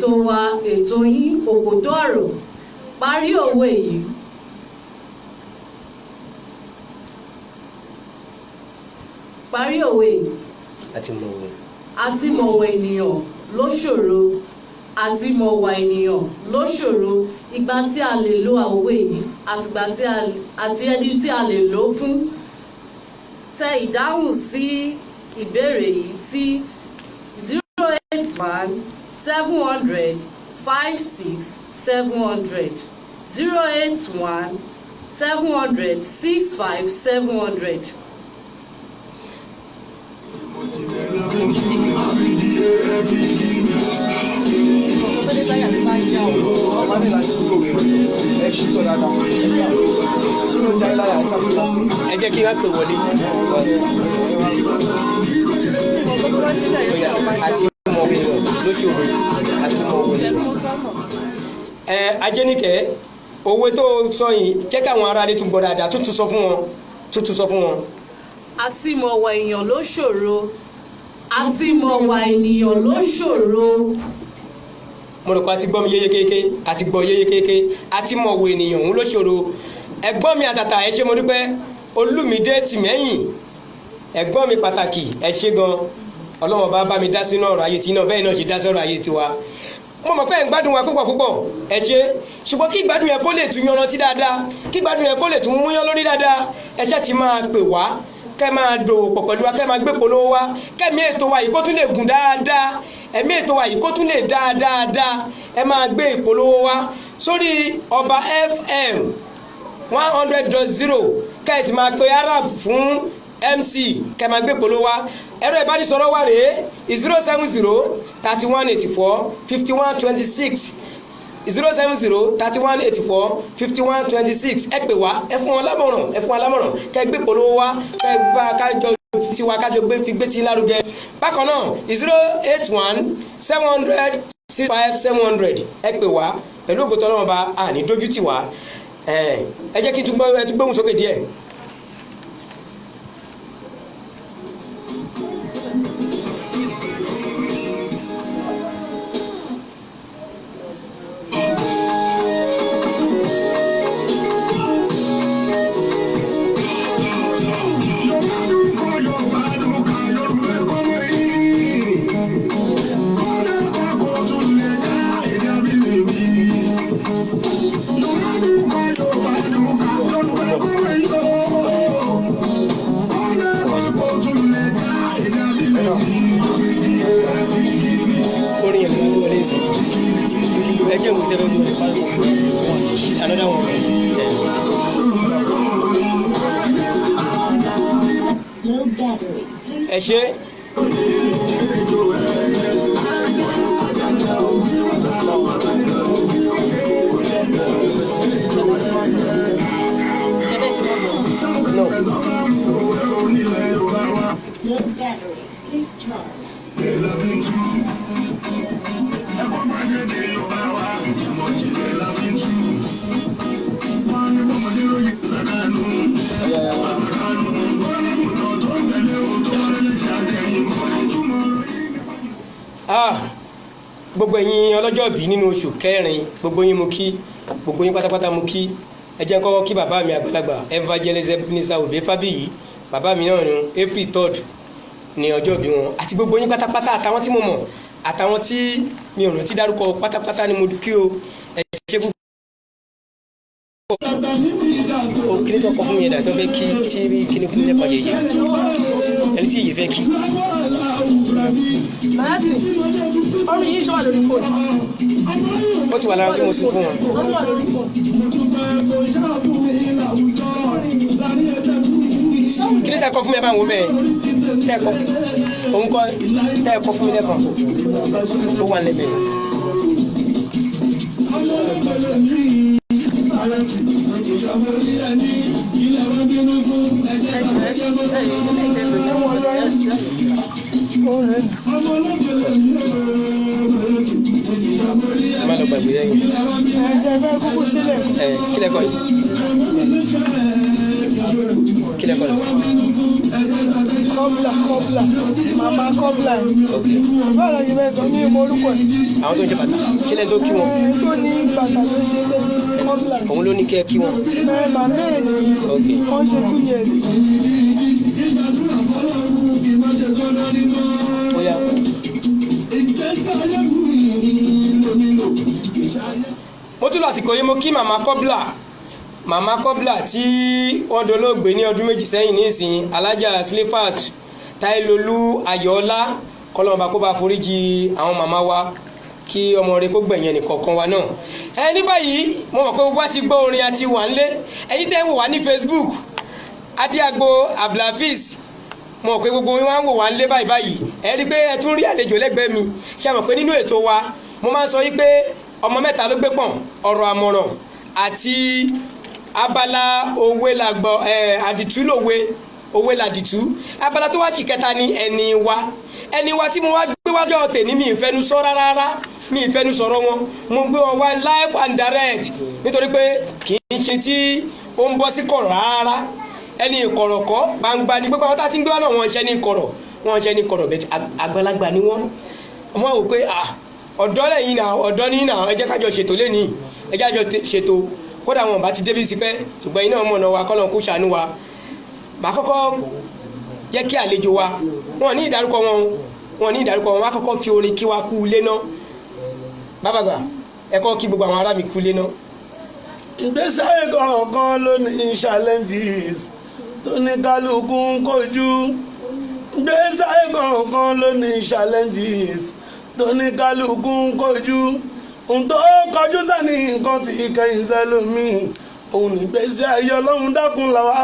[SPEAKER 6] ètò wa ètò yín Òkòtó ọ̀rọ̀ parí òwe yìí
[SPEAKER 7] parí òwe
[SPEAKER 1] àti mọ̀wé.
[SPEAKER 7] àti mọ̀wọ̀ ènìyàn ló ṣòro àti mọ̀wà ènìyàn ló ṣòro ìgbà tí a lè lo òwe yìí àti ẹni tí a lè lò fún. Tẹ ìdáhùn sí ìbéèrè yìí sí 081 700 56 700 081 700 65 700.
[SPEAKER 1] ẹ jẹ́ kí n pè wọlé. àti mọ̀wé lóṣòro àti mọ̀wé. Ajẹ́nìkẹ́ òwe tó sọ yìí jẹ́ káwọn aráalé tún gbọ́ dáadáa tuntun sọ fún wọn.
[SPEAKER 7] Àti mọ̀wà èèyàn ló ṣòro àti mọ̀wà ènìyàn ló ṣòro.
[SPEAKER 1] Mo rò pé àti gbọ́ mi yéye kéèké àti gbọ́ yéye kéèké àti mọ̀wé ènìyàn òun ló ṣòro. Ẹ̀gbọ́n mi àtàtà ẹ ṣé mo dúpẹ́ Olúmídé Tìmẹ́yìn ẹ̀gbọ́n mi pàtàkì ẹ ṣé gan Ọlọ́run bá mi dá sínú ọ̀rọ̀ ayé tí náà bẹ́ẹ̀ náà ṣe dá sọ́rọ̀ ayé tiwa. Mo mọ̀ pé ẹ̀ ń gbádùn wa púpọ̀ ẹ ṣé ṣùgbọ́n kí ìgbádùn yẹn kó lè tún yanrantí dáadáa kí ìgbádùn yẹn kó lè tún múyán lórí dáadáa ẹ ṣáà ti máa pè wá kẹ́ máa dòwò pọ̀ pẹ̀lú wa kẹ́ máa gbé polówó wa kẹ́mi ètò wa yìí kó tún lè gùn dáadáa ẹ̀mí ètò wa yìí kó tún lè dáadáa ẹ máa gbé ìpolówó wa sórí Ọba FM 100.0 kẹ́ ẹ ti máa pe Arab fún MC kẹ́ máa gbé polówó wa ẹ̀rọ ìbánisọ̀rọ̀ wa rèé 070 3184 5126 070 3184 5126 ẹ pè wá ẹ fún wọn lámọ̀ràn kẹ́ gbé polówó wa kẹ́ bá kájọ tiwa kájọ fi gbé tí lárugẹ bákan náà 081 700 65 700 ẹ pè wá pẹ̀lú ògo t'Ọlọ́run bá àní dójú tì wá ẹ jẹ́ kí n tún gbóhùn sókè díẹ̀. Another one.
[SPEAKER 2] Low battery.
[SPEAKER 1] Ẹ ṣé. No.
[SPEAKER 2] Low battery. Please charge.
[SPEAKER 1] Gbogbo ẹ̀yin ọlọ́jọ́ bí nínú oṣù kẹrin gbogbo yín mo kí gbogbo yín pátápátá mo kí ẹ jẹ́ kọ́kọ́ kí bàbá mi àgbàlagbà Evangelist Ebenezer Obey Fábíyì bàbá mi náà ní April 3rd ní ọjọ́ bí wọn àti gbogbo yín pátápátá àtàwọn tí mo mọ̀ àtàwọn tí mi ò rántí dárúkọ pátápátá ni mo kí o ẹ ṣe gbogbo. O kí ni tó kọ fún mi ẹ̀dá tó fẹ́ kí kí ni fún mi lẹ́kọ̀ọ́ yẹyẹ ẹni tí yìí fẹ́ kí.
[SPEAKER 6] Màláàtì orin yìí ṣọ́ wà lórí fóònù.
[SPEAKER 1] Ó ti wà lára tí mo sì fún wọn.
[SPEAKER 6] Ó ti wà lórí fóònù.
[SPEAKER 1] Kí ni tẹ́ kọ fún mi ẹ bá ń wo bẹ́ẹ̀ tẹ́ kọ òun kọ tẹ́ kọ fún mi lẹ́kọ̀ọ́ ó wà lẹ́bẹ̀ẹ́. Má lọ gbàgbé lẹ́yìn.
[SPEAKER 8] Ẹ̀jẹ̀ fẹ́ kúkú sílẹ̀.
[SPEAKER 1] Kí lẹ́kọ̀ọ́ yìí? Kí lẹ́kọ̀ọ́ yìí?
[SPEAKER 8] Kọ́bùlà màmá kọ́bùlà ni. Báwo la ṣe fẹ́ sọ ní ìmọ̀ orúkọ yìí?
[SPEAKER 1] Àwọn tó ń ṣe bàtà kí lẹ́ni tó kí wọn?
[SPEAKER 8] Tó ní bàtà ló ń ṣe lé kọ́bùlà.
[SPEAKER 1] Òun ló ní kí ẹ kí wọn.
[SPEAKER 8] Màmá ẹ̀ nìyí wọ́n ṣe 2 years.
[SPEAKER 4] má ṣe kọ́ lórí mọ́.
[SPEAKER 1] Bóyá.
[SPEAKER 4] Ìgbésí ayé mi ló nílò ìṣayé.
[SPEAKER 1] Mo tún lásìkò yìí mo kí màmá kọ́bla tí wọ́n dolóògbé ní ọdún méjì sẹ́yìn nísìn alájà Silifat Táílolú Ayọ̀ọ́lá kọ́lọ́mọba kó bá foríjì àwọn màmá wa kí ọmọ rẹ̀ kó gbẹ̀yìn ẹnìkọ̀ọ̀kan wa náà. Ní báyìí mo mọ̀ pé gbogbo wa ti gbọ́ orin àti wà ńlé ẹ̀yin tẹ́ ń wò wá ní Facebook Adéagbo Abdulhafiz mo mọ̀ pé gbogbo wọn ń wò wá ńlé báyìí ẹ rí pé ẹ tún rí àlejò lẹ́gbẹ̀ẹ́ mi ṣe mọ̀ pé nínú ètò wa mo máa ń sọ yí pé ọmọ mẹ́ta ló gbé pọ̀n ọ̀rọ̀ àmọ̀ràn àti abala òwe làgbọ̀ àdìtú lòwe òwe làdìtú abala tó wá sì kẹta ni ẹni wa tí mo wá gbé wájọ́ tèmi mi ìfẹ́nu sọ rárá mi ìfẹ́nu sọ̀rọ̀ wọn mo gbé wọn wá live and direct nítorí pé kì í ṣe tí ó ń bọ́ sí kọ̀rọ̀ rárá ẹni ìkọ̀rọ̀kọ́ gbangba ni gbogbo àwọn tá a ti ń gbé wá náà wọ́n ṣe ní kọ̀rọ̀ bẹ́ẹ̀ àgbàlagbà ni wọ́n wò pé ọ̀dọ́ lẹ́yìn náà ọ̀dọ́ ní náà ẹ jẹ́ kájọ ṣètò lẹ́nìí ẹ jẹ́ kájọ ṣètò kódà wọn bá ti débi sí pẹ́ ṣùgbọ́n iná ọmọ náà wa kọ́lọ̀ kó ṣàánú wa màá kọ́kọ́ jẹ́ kí àlejò wa wọn ní ìdárúkọ wọn wá kọ́kọ́ fi orin kí wa kú ilé náà bàbàgbà ẹ kọ́ kí gbogbo àwọn ará mi kú ilé náà.
[SPEAKER 4] Ìgbésí ayé kọ̀ọ̀kan ló ní challenges tó ní kálukú ń kojú. Ìgbésí ayé kọ̀ọ̀kan ló ní challenges tó ní kálukú ń kojú. Ohun tó kọjú sẹ́ni nǹkan tí kẹ́yìn sẹ́lómi òun nígbésí ayé Ọlọ́run dákun làwa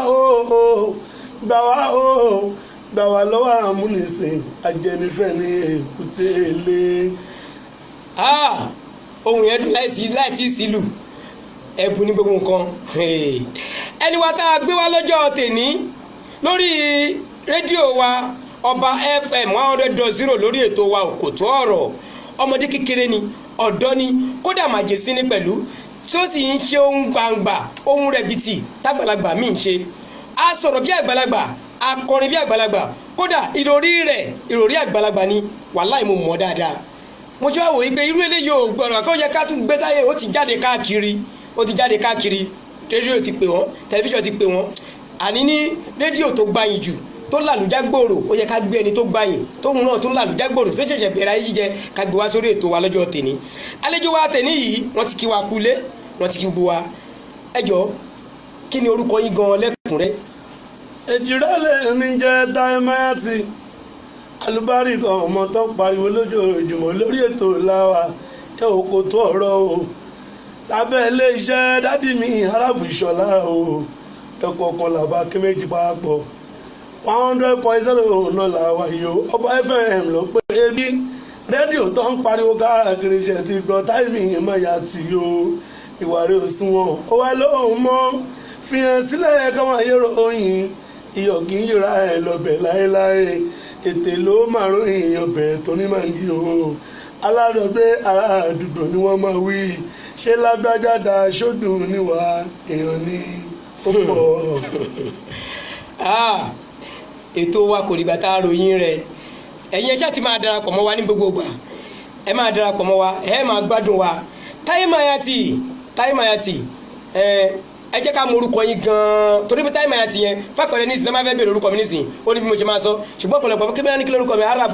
[SPEAKER 4] o gbà wá lọ́wọ́ àmúnisìn ajẹnifẹ́ ní èkúté ilé.
[SPEAKER 1] ohun yẹn dùn láti sílù ẹ̀bùn ní gbogbo nǹkan. ẹni wa tá a gbé wá lọ́jọ́ tèní lórí rédíò wa Ọba FM 100.0 lórí ètò wa Òkòtó Ọ̀rọ̀ ọmọdé kékeré ni ọ̀dọ́ ni kódà màjèsí ni pẹ̀lú tí ó sì ń ṣe ohun gbangba ohun rẹ̀bìtì tágbàlagbà míì ń ṣe a sọ̀rọ̀ bí àgbàlagbà akọrin bí àgbàlagbà kódà ìròrí àgbàlagbà ni wàláì mo mọ̀ dáadáa mo jẹ́ wá wòye pé irú eléyìí ò gbọ́dọ̀ kó yẹ ká tún gbé táyé ó ti jáde káàkiri rédíò ti pè wọ́n tẹlifíṣàn ti pè wọ́n àní ní rédíò tó gbayìn jù tó làlùjá gbòòrò ó yẹ ká gbé ẹni tó gbayìn tóun náà tó làlùjá gbòòrò tó ṣẹ̀ṣẹ̀ bẹ̀rẹ̀ ayé jíjẹ ká gbé wá sórí ètò wa lọ́jọ́ tèní àlejò wa tèní yìí wọ́n ti kí wa kulé wọ́n ti kí gbogbo wa ẹ jọ̀ọ́ kí ni orúkọ yín gan lẹ́kùnrẹ́.
[SPEAKER 4] Èjìrẹ́lẹ̀ mi jẹ́ Táímáyàtì alùbáríkà ọmọ tó ń pariwo lójoojúmọ́ lórí ètò láwa ẹ Òkòtó Ọ̀rọ̀ o lábẹ́ iléeṣẹ́ dádì mi Arábù Ìṣọ̀lá o ẹ̀kọ́ kan làbá kí méjì papọ̀ 100.0 náà làwà yìí o Ọba FM ló pé ebi rédíò tó ń pariwo káàkiri ṣe ti gbọ́ Táímáyàtì o ìwà rẹ̀ ò sunwọ̀n ó wá lóhùn mọ́ fi hàn sílẹ̀ káwọn ayé ròyìn iyọ̀ kì í yíra ẹ̀ lọ́bẹ̀ láéláé ètè ló márùn èèyàn bẹ̀ tó ní máa ń yí o aládọ̀gbé ará àdúgbò ni wọ́n máa wí ṣé lágbájá da sódùn níwà èèyàn ní ó pọ̀.
[SPEAKER 1] ètò wa kò dìgbà tá a ròyìn rẹ̀ ẹ̀yin ẹ̀ṣá ti máa darapọ̀ mọ́ wa ní gbogbo ìgbà ẹ máa darapọ̀ mọ́ wa ẹ máa gbádùn wa Táímáyàtì ẹ jẹ́ ká mọ orúkọ yín gan-an torí pé Táímáyàtì yẹn fàpẹ̀rẹ̀ ní ìsìn máa fẹ́ bèèrè orúkọ mi nísìn ó ní bí mo ṣe máa sọ ṣùgbọ́n ọ̀pọ̀lọpọ̀ kí bẹ́ẹ̀ ní kí lórúkọ mi Arab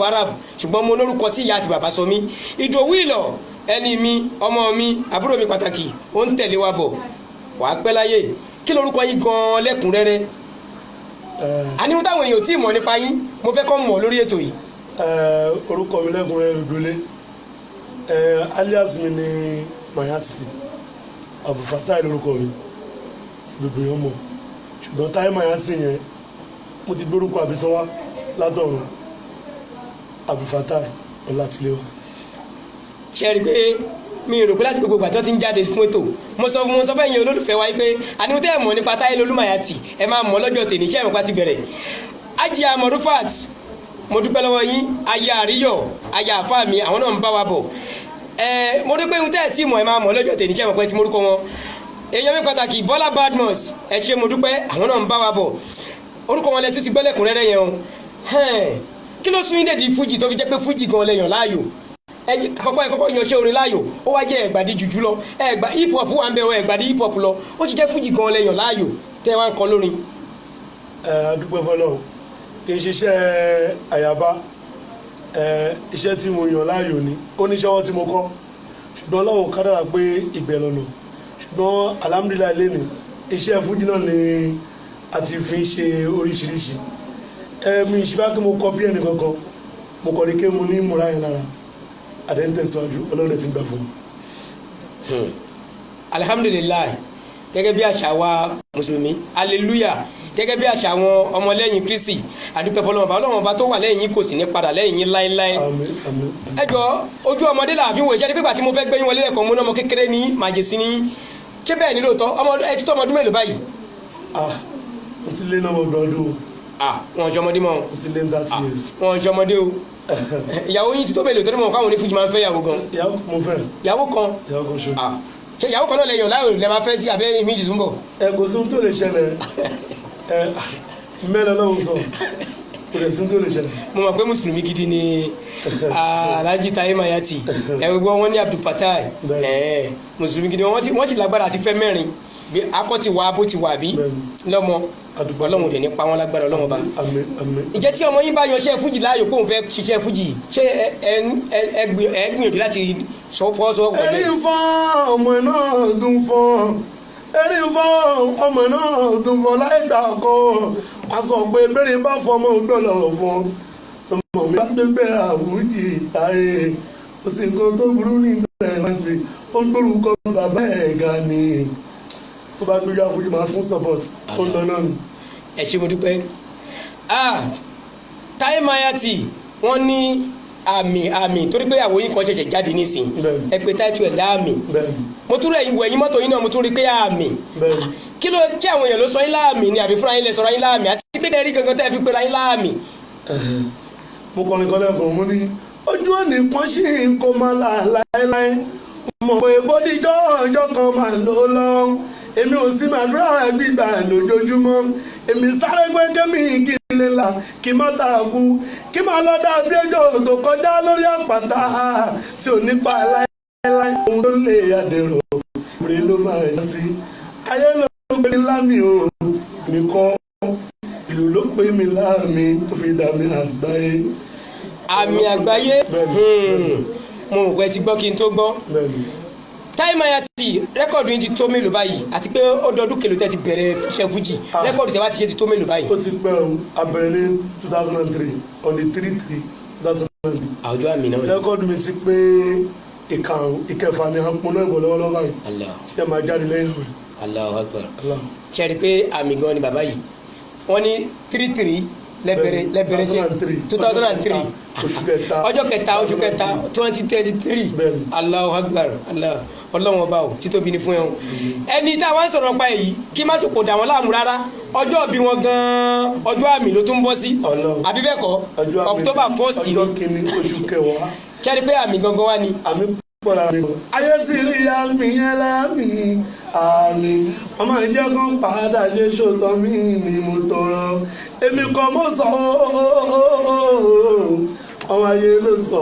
[SPEAKER 1] ṣùgbọ́n mo lórúkọ tí ìyá àti bàbá sọ mí Ìdòwú Ìlọ̀ ẹni mi ọmọ mi àbúrò mi pàtàkì ó ń tẹ̀lé wa bọ̀ wàá pẹ́ láyé kí lórúkọ yín gan-an lẹ́kùnrẹ́rẹ́ àníwó táwọn èèyàn tí ì mọ̀ nípa yín mo fẹ́ kọ́ mọ̀ lórí ètò yìí.
[SPEAKER 4] orúkọ mi lẹ́kùnrẹ́rẹ́ Òdòlé alias mi ni Mayati Abdulfatai lórúkọ mi gbogbo yẹn mọ̀ ṣùgbọ́n Táímáyàtì yẹn mo ti gbórúkọ àbísọ́wá látọ̀run Abdulfatai Ọlátiléwá.
[SPEAKER 1] ṣe rí i pé mi rò pé láti gbogbo ìgbà tó ti ń jáde fún ètò mo sọ fẹ́ yín olólùfẹ́ wa pé àníwó tẹ́ ẹ̀ mọ̀ nípa Táímáyàtì ẹ máa mọ̀ lọ́jọ́ tèmi iṣẹ́ ìmọ̀pá ti bẹ̀rẹ̀ Ajia Morufat mo dúpẹ́ lọ́wọ́ yín aya àríyọ̀ aya àfáà mi àwọn náà ń bá wa bọ̀ mo dúpẹ́ ohun tẹ́ ẹ̀ tí mọ̀ ẹ máa mọ̀ lọ́jọ́ tèmi iṣẹ́ ìmọ̀pá ti morúkọ wọn èèyàn mi pàtàkì Bọ́lá Badmus ẹ ṣé mo dúpẹ́ àwọn náà ń bá wa bọ̀ orúkọ wọn lẹ́tún ti gbọ́lẹ̀kùnrẹ́rẹ́ yẹn o kí ló sún yín dèdí fújì tó fi jẹ́ pé fújì gan lẹ́yàn láàyò àkọ́kọ́ yan ṣé orin láàyò ó wá jẹ́ ẹ̀gbàdí jùjú lọ ẹ̀gbà hip hop wà ń bẹ̀ wọ́n ẹ̀gbàdí hip hop lọ ó ti jẹ́ fújì gan lẹ́yàn láàyò tẹ́ wá ń kọ lórin.
[SPEAKER 4] adúpẹ́ fọlọ́run kì í ṣiṣẹ́ àyàbá iṣẹ́ tí mo yàn láàyò ni ó ní iṣẹ́ tí mo kọ́ ṣùgbọ́n Ọlọ́run kádàrá pé ìgbẹ́ lọ́nà ṣùgbọ́n alhamdulilayi lẹ́nu iṣẹ́ fújì náà ni a ti fi ṣe oríṣiríṣi mi ìṣibá kí mo kọ́ bí ẹnì kankan mo kọ́ ní kí mo ní múra yẹn lára àdéhùntẹ̀síwájú Ọlọ́run ti gbà fún mi.
[SPEAKER 1] alhamdulilayi gẹ́gẹ́ bí àṣà wa mùsùlùmí hallelujah gẹ́gẹ́ bí àṣà àwọn ọmọlẹ́yìn Kristi àdúpẹ́ fọlọ́mọba Ọlọ́mọba tó wà lẹ́yìn yín kò sì ní padà lẹ́yìn yín láéláé. ẹ jọ ojú ọmọdé là fi wò ìṣẹ́ nígbà tí mo fẹ́ gbẹ́yìn wọlé lẹ́kọ̀ọ́ mú náà ọmọ kékeré ní màjèsí ní ṣé bẹ́ẹ̀ ni lóòótọ́ ẹ ti tó ọmọ ọdún mélòó báyìí.
[SPEAKER 4] mo ti lé náà ọmọdún ọdún.
[SPEAKER 1] wọn ṣe ọmọdé mọ.
[SPEAKER 4] mo ti lé 30 years.
[SPEAKER 1] wọn ṣe ọmọdé o. ìyàwó yín ti tó mélòó torí mọ̀ káwọn onífújì máa ń fẹ́ ìyàwó gan.
[SPEAKER 4] mo fẹ́.
[SPEAKER 1] ìyàwó kan.
[SPEAKER 4] ìyàwó kan ṣe.
[SPEAKER 1] ṣe ìyàwó kan náà lẹ́yìn ọ̀la òrùlé máa fẹ́ tí abẹ́ méjì túnbọ̀.
[SPEAKER 4] kò sí ohun tó lè ṣẹlẹ̀ mẹ́lẹ̀ lọ́wọ́ sọ kò lè sí ohun tó lè ṣẹlẹ̀.
[SPEAKER 1] mo mọ̀ pé mùsùlùmí gidi ni Alhaji Taye Mayati ẹ̀gbọ́n wọn ní Abdul Fatai mùsùlùmí gidi wọ́n ti lágbára àti fẹ́ mẹ́rin akọ́ ti wà bó ti wà bí lọ́mọ Ọlọ́run dẹ̀ ní pa wọ́n lágbára Ọlọ́run bá. ìjẹ́ tí ọmọ yín bá yan iṣẹ́ fújì láàyò kóun fẹ́ ṣiṣẹ́ fújì ṣé ẹ gbìyànjú láti fọwọ́sowọ́pọ̀ pẹ̀lú.
[SPEAKER 4] ẹni fọ́ ọmọ náà tún fọ́ ẹni fọ́ ọmọ náà tún fọ́ láì gbà kọ́ a sọ pé bẹ́ẹ̀ bá fọ́ ọmọ ògbọ́n lọ́wọ́ fọ́ ọmọ mi bá gbégbé àfújì Táyé ó sì kan tó burú nígbà ẹ̀ sí ó ń gbórúkọ bàbá ẹ̀ ga ni ó bá gbégbé àfújì máa fún support ó ń lọ náà ni.
[SPEAKER 1] ẹ ṣé mo dúpẹ́ Taye Mayati wọ́n ní àmì torí pé àwòyìn kan ṣẹ̀ṣẹ̀ jáde nísìn ẹ pé táìtù ẹ̀ láàmì mo tún rẹ̀ ìwò ẹ̀yìn mọ́tò yín náà mo tún rí pé àmì kí ló kí àwọn èèyàn ló sọ yín láàmì ni àbí fúnra yín lè sọ̀rọ̀ yín láàmì àti pé kẹ́rí gangan tẹ́ fi pera yín láàmì.
[SPEAKER 4] mo kọrin kan lẹ́kọ̀ọ́ mo ní ojú òní kan ṣì ń kó máa là láéláé mọ̀ pé bódìjọ́ ọjọ́ kan máa lò lọ èmi ò sí màdúrà gbígbà lójoojúmọ́ èmi sáré pé kémi kí n lè là kí n má tààkù kí n má lọ dá abíyẹ́jọ́ tó kọjá lórí àpáta tí ò nípa láéláé ohun tó lè àdèrò rè ló máa yẹ sí ayé ló pé mi lámì o nìkan ìlú ló pé mi láàmì tó fi dà mí àgbáyé.
[SPEAKER 1] àmì àgbáyé mo rò pé ti gbọ́ kí n tó gbọ́. Taye Mayati rẹ́kọ̀dù yín ti tó mélòó báyìí àti pé ó dọdún kèlò tẹ́ ti bẹ̀rẹ̀ iṣẹ́ fújì rẹ́kọ̀dù tẹ́ wá ti ṣe ti tó mélòó báyìí.
[SPEAKER 4] ó ti pẹ́ o abẹ̀rẹ̀ ní 2003 on the 3/3/2003.
[SPEAKER 1] àwùjọ àmì náà.
[SPEAKER 4] rẹ́kọ̀dù mi ti pé ìkẹfà ni àpò náà ìbò lọ́wọ́lọ́wọ́ báyìí tí ẹ máa jáde lẹ́yìn rẹ̀.
[SPEAKER 1] Allahu Akbar. ṣe rí i pé àmì gan ni bàbá yìí wọ́n ní 3/3 lẹ́bẹ̀rẹ̀ ṣe 2003 ọjọ́ kẹta oṣù kẹta 2023 Allahu Akbar Ọlọ́run ọba o títóbi ni fún ẹ o ẹni tá a wá ń sọ̀rọ̀ pa èyí kí má tó kò dà wọ́n láàmú rárá ọjọ́ bí wọn gan-an ọjọ́ àmì ló tún bọ́ sí àbí bẹ́ẹ̀ kọ́ October 1st ni
[SPEAKER 4] ọjọ́ kìíní oṣù kẹwàá
[SPEAKER 1] kẹ́rí pé àmì gangan wá ni.
[SPEAKER 4] àmì pọ̀ lára mi. ayé ti rí àmì yẹn lámì àmì ọmọ ìjẹ́ kan padà ṣe ṣòtọ́ mi ni mo tọrọ èmi kan mo sọ ọmọ ayé ló sọ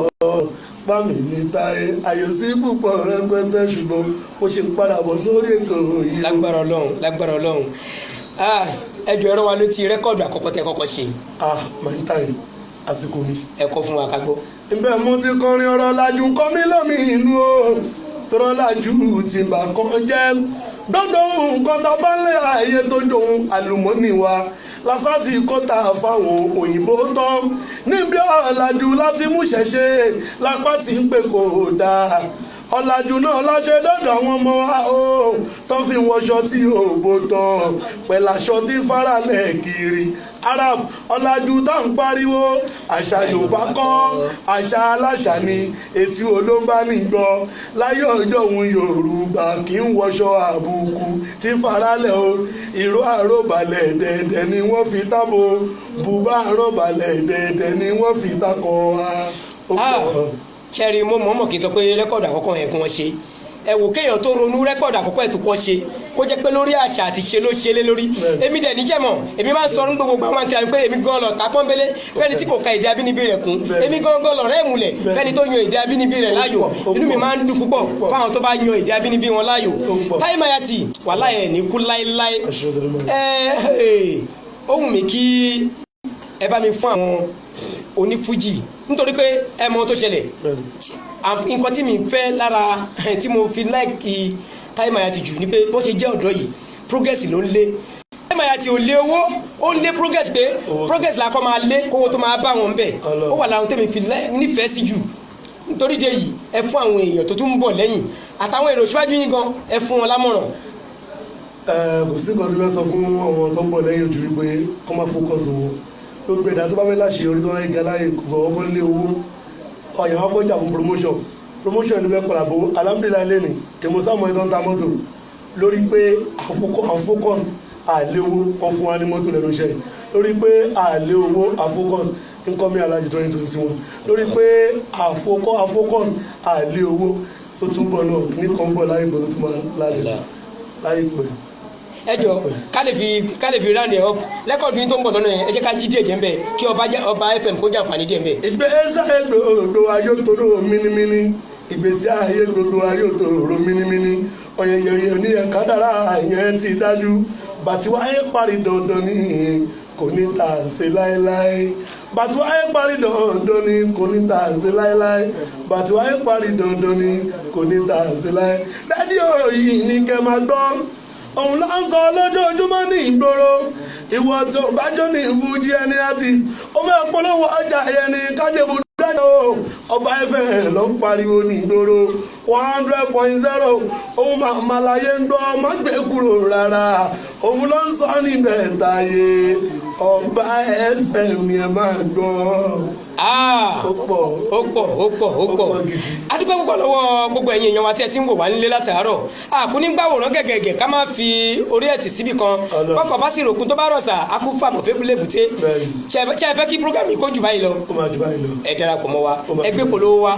[SPEAKER 4] bámi ní Táyé ayò sí púpọ̀ rẹpẹtẹ ṣùgbọ́n mo ṣe padà bọ̀ sórí ètò yìí.
[SPEAKER 1] lágbára Ọlọ́run ẹjọ ẹ̀rọ wa ló ti rẹ́kọ̀dù àkọ́kọ́ tẹ́ kọ́kọ́ ṣe.
[SPEAKER 4] my time àsìkò mi.
[SPEAKER 1] ẹ kọ fún wa ká gbọ́.
[SPEAKER 4] ibẹ̀ mo ti kọrin ọ̀rọ̀ làjú kọ́ mi lómi inú o tọrọ làjú ti bà kan jẹ́ gbogbo nǹkan tó bá ń lé ayé tó jòun àlùmọ́nì wa lásàtì kọ́ta fáwọn òyìnbó tán níbi ọ̀làjú láti mú ṣẹ̀ṣẹ̀ lápá tí ń pè kò dáa ọ̀làjú náà láṣẹ dọ́dọ̀ àwọn ọmọ wa o tó fi wọṣọ tí ò bó tán pẹ̀lú aṣọ tí faralẹ̀ kiri Arab ọ̀làjú tá ń pariwo àṣà Yorùbá kọ́ àṣà aláṣà ni etí olóńgbà nígbọ́ láyé ọjọ́ òun Yorùbá kì í wọṣọ àbùkù tí faralẹ̀ o ìró àròbalẹ̀ dẹ̀dẹ̀ ni wọ́n fi tábò bùbá àròbalẹ̀ dẹ̀dẹ̀ ni wọ́n fi takọ̀ wa.
[SPEAKER 1] ṣẹ́rí mo mọ̀ọ́mọ̀ kí n sọ pé rẹ́kọ̀dù àkọ́kọ́ yẹn kí wọ́n ṣe ẹ wò kéèyàn tó ronú rẹ́kọ̀dù àkọ́kọ́ ẹ̀ tó kọ́ ṣe kó jẹ́ pé lórí àṣà àti ṣe ló ṣe lé lórí èmi dẹ̀ níjẹ́ mọ̀ èmi máa ń sọ ní gbogbo àwọn akíra pé èmi gan lọ ta pọ́nbélé fẹ́ni tí kò ka èdè abínibí rẹ̀ kún èmi gan lọ rẹ́ ìmùlẹ̀ fẹ́ni tó yan èdè abínibí rẹ̀ láàyò inú mi máa ń dùn púpọ̀ fáwọn tó bá yan èdè abínibí wọn láàyò Taye Mayati wàláhì ẹ̀ ní kú láéláé ó wù mí kí ẹ bá mi fún àwọn onífújì nítorí pé ẹ mọ tó ṣẹlẹ̀ nǹkan tí mi fẹ́ lára tí mo fi láìkì Táyé Mayati jù ni pé bó ṣe jẹ́ ọ̀dọ́ yìí progress ló ń lé Táyé Mayati ò lé owó ó ń lé progress pé progress la kọ́ máa lé kówó tó máa bá wọn bẹ̀ ó wà láwọn tẹ́mi fi nífẹ̀ẹ́ sí jù nítorí dé yìí ẹ fún àwọn èèyàn tó tún ń bọ̀ lẹ́yìn àtàwọn èrò síwájú yín gan ẹ fún wọn lámọ̀ràn.
[SPEAKER 4] Kò sí nǹkan tó fẹ́ sọ fún àwọn tó ń bọ̀ lẹ́yìn ojú wípé kọ́ máa focus owó gbogbo ẹ̀dá tó bá fẹ́ láṣeyọrí tó wáyé ga láyé kò ọkọ̀ lé owó ọ̀yàn wọn kọjá fún promotion ló fẹ́ padà bó alhamdulilayi lẹ́nu èmo sáwọn ẹ̀tọ́ ń ta mọ́tò lórí pé àfocus àlé owó wọn fún wa ní mọ́tò lẹ́nu iṣẹ́ lórí pé àlé owó àfocus nkọ́mi alájì 2021 lórí pé àfocus àlé owó ó tún bọ̀ náà ní kan bọ̀ láyé bọ̀ tó tún máa láyé pẹ̀.
[SPEAKER 1] ẹ jọ ká lè fi round it up lẹ́kọ̀ọ́dù yín tó ń bọ̀ lọ́nà yẹn ẹ jẹ́ ká jí díẹ̀ jẹ́ ń bẹ̀ kí ọba FM kó jàǹfààní díẹ̀ ń bẹ̀.
[SPEAKER 4] ìgbésí ayé gbogbo ayé tòrò mínímíní ìgbésí ayé gbogbo ayé tòrò mínímíní ọ̀yẹ̀yẹ̀ ní ẹ̀ka dára yẹn ti dájú bàtí wáyé parí dandan ní kò ní tà ṣe láéláé bàtí wáyé parí dandan ní kò ní tà ṣe láéláé bàtí wáyé parí dandan ní kò ní tà ṣe láé rédíò yìí ní kẹ́ máa gbọ́ òun là ń sọ lójoojúmọ́ ní ìgboro ìwọ tó bá jó ní fújì ẹni àti ó fẹ́ polówó ọjà ẹni kájẹ́bù dájọ́ ọba FM ló pariwo ní ìgboro 100.0 òun màmá láyé ń gbọ́ má gbé kúrò rárá òun ló ń sọ níbẹ̀ táyé ọba FM ni ẹ máa gbọ́. ó pọ̀ adúgbò púpọ̀ lọ́wọ́ gbogbo ẹ̀yin èèyàn wa tí ẹ ti ń wò wá nílé látàárọ̀ àkúnígbàwòrán gẹ̀gẹ̀gẹ̀ ká má fi orí ẹ̀ tì síbì kan kọ́kọ́ bá sì rògùn tó bá rọ̀ṣà akúfà mọ̀fẹ́kúlẹ̀ bùté ṣe ẹ fẹ́ kí program yìí kó jù báyìí lọ ẹ darapọ̀ mọ́ wa ẹ gbé polówó wa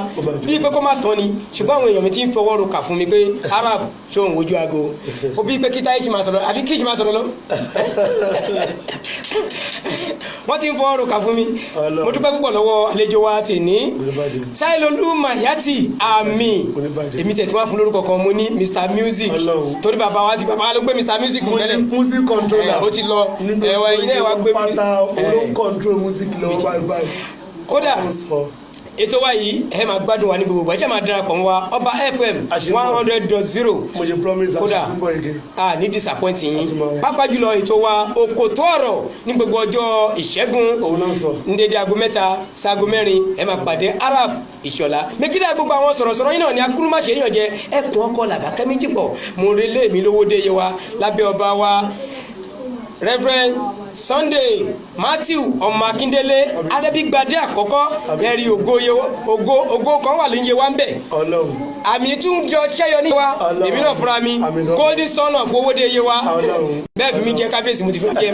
[SPEAKER 4] bíi pé kó má tán ni ṣùgbọ́n àwọn èèyàn mi ti ń fọwọ́ ro kà fún mi pé Arab ṣóun wojú aago ó bíi pé kí Táyé ṣì máa sọ̀rọ̀ àbí kí ṣì máa sọ̀rọ̀ lọ wọ́n ti ń fọwọ́ ro kà fún mi mo dúpẹ́ púpọ̀ lọ́wọ́ àlejò wa tèní Táyélolú Mayati àmì èmi tẹ̀ tí wọ́n fún lórúkọ kan mo ní Mr Music torí bàbá wa ló gbé Mr Music fún tẹ́lẹ̀ music controller ó ti lọ ẹ̀wọ̀ ẹ̀yin náà wá gbé mi pátá olóhùn control music lọ́wọ́ báyìí kódà ètò wa yìí ẹ máa gbádùn wa ní gbogbo ẹ ṣe máa darapọ̀ mọ́ wa ọba FM 100.0 kódà ní disappointing yín pápá jùlọ ètò wa òkòtó ọ̀rọ̀ ní gbogbo ọjọ́ ìṣẹ́gun ní dédé aago 3 sáago 4 ẹ máa pàdé Arab Ìṣọ̀lá mẹ́kídà gbogbo àwọn sọ̀rọ̀sọ̀rọ̀ yìí náà ni akúrúmáṣe yàn jẹ ẹkùn ọkọ làgà kẹ́míjì pọ̀ mo relé mi lówó dé yé wa lábẹ́ ọba wa Reverend Sunday Matthew ọmọ Akíndélé adébígbadé àkọ́kọ́ ẹ̀rí ògo kan wà lóye wa ń bẹ̀ àmì tún jọ ṣẹ́yọ ní wa èmi náà fúnra mi golden son of owóde yé wa bẹ́ẹ̀ fi mi jẹ́ kábíyèsí mo ti fi jẹ́